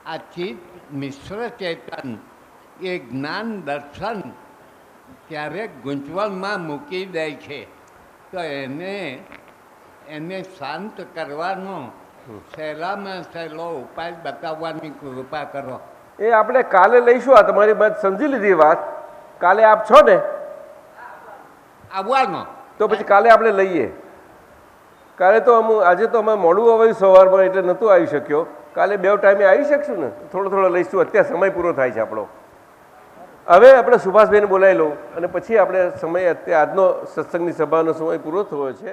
[SPEAKER 1] આ ચિત્ત મિશ્ર ચેતન એ જ્ઞાન દર્શન ક્યારેક ગૂંચવણમાં મૂકી દે છે. તો એને શાંત કરવાનો સહેલામાં સહેલો ઉપાય બતાવવાની કૃપા કરો.
[SPEAKER 4] એ આપણે કાલે લઈશું. આ તમારી વાત સમજી લીધી વાત. કાલે આપ છો ને?
[SPEAKER 1] આવવાનો
[SPEAKER 4] તો પછી કાલે આપણે લઈએ. કાલે તો આજે તો અમે મોડું આવ્યું સવારમાં, એટલે નહોતું આવી શક્યો. કાલે 2 ટાઈમે આવી શકશું ને? થોડો લઈશું. અત્યારે સમય પૂરો થાય છે આપણો. હવે આપણે સુભાષભાઈને બોલાવી લઉં અને પછી આપણે સમય, અત્યારે આજનો સત્સંગની સભાનો સમય પૂરો થયો છે.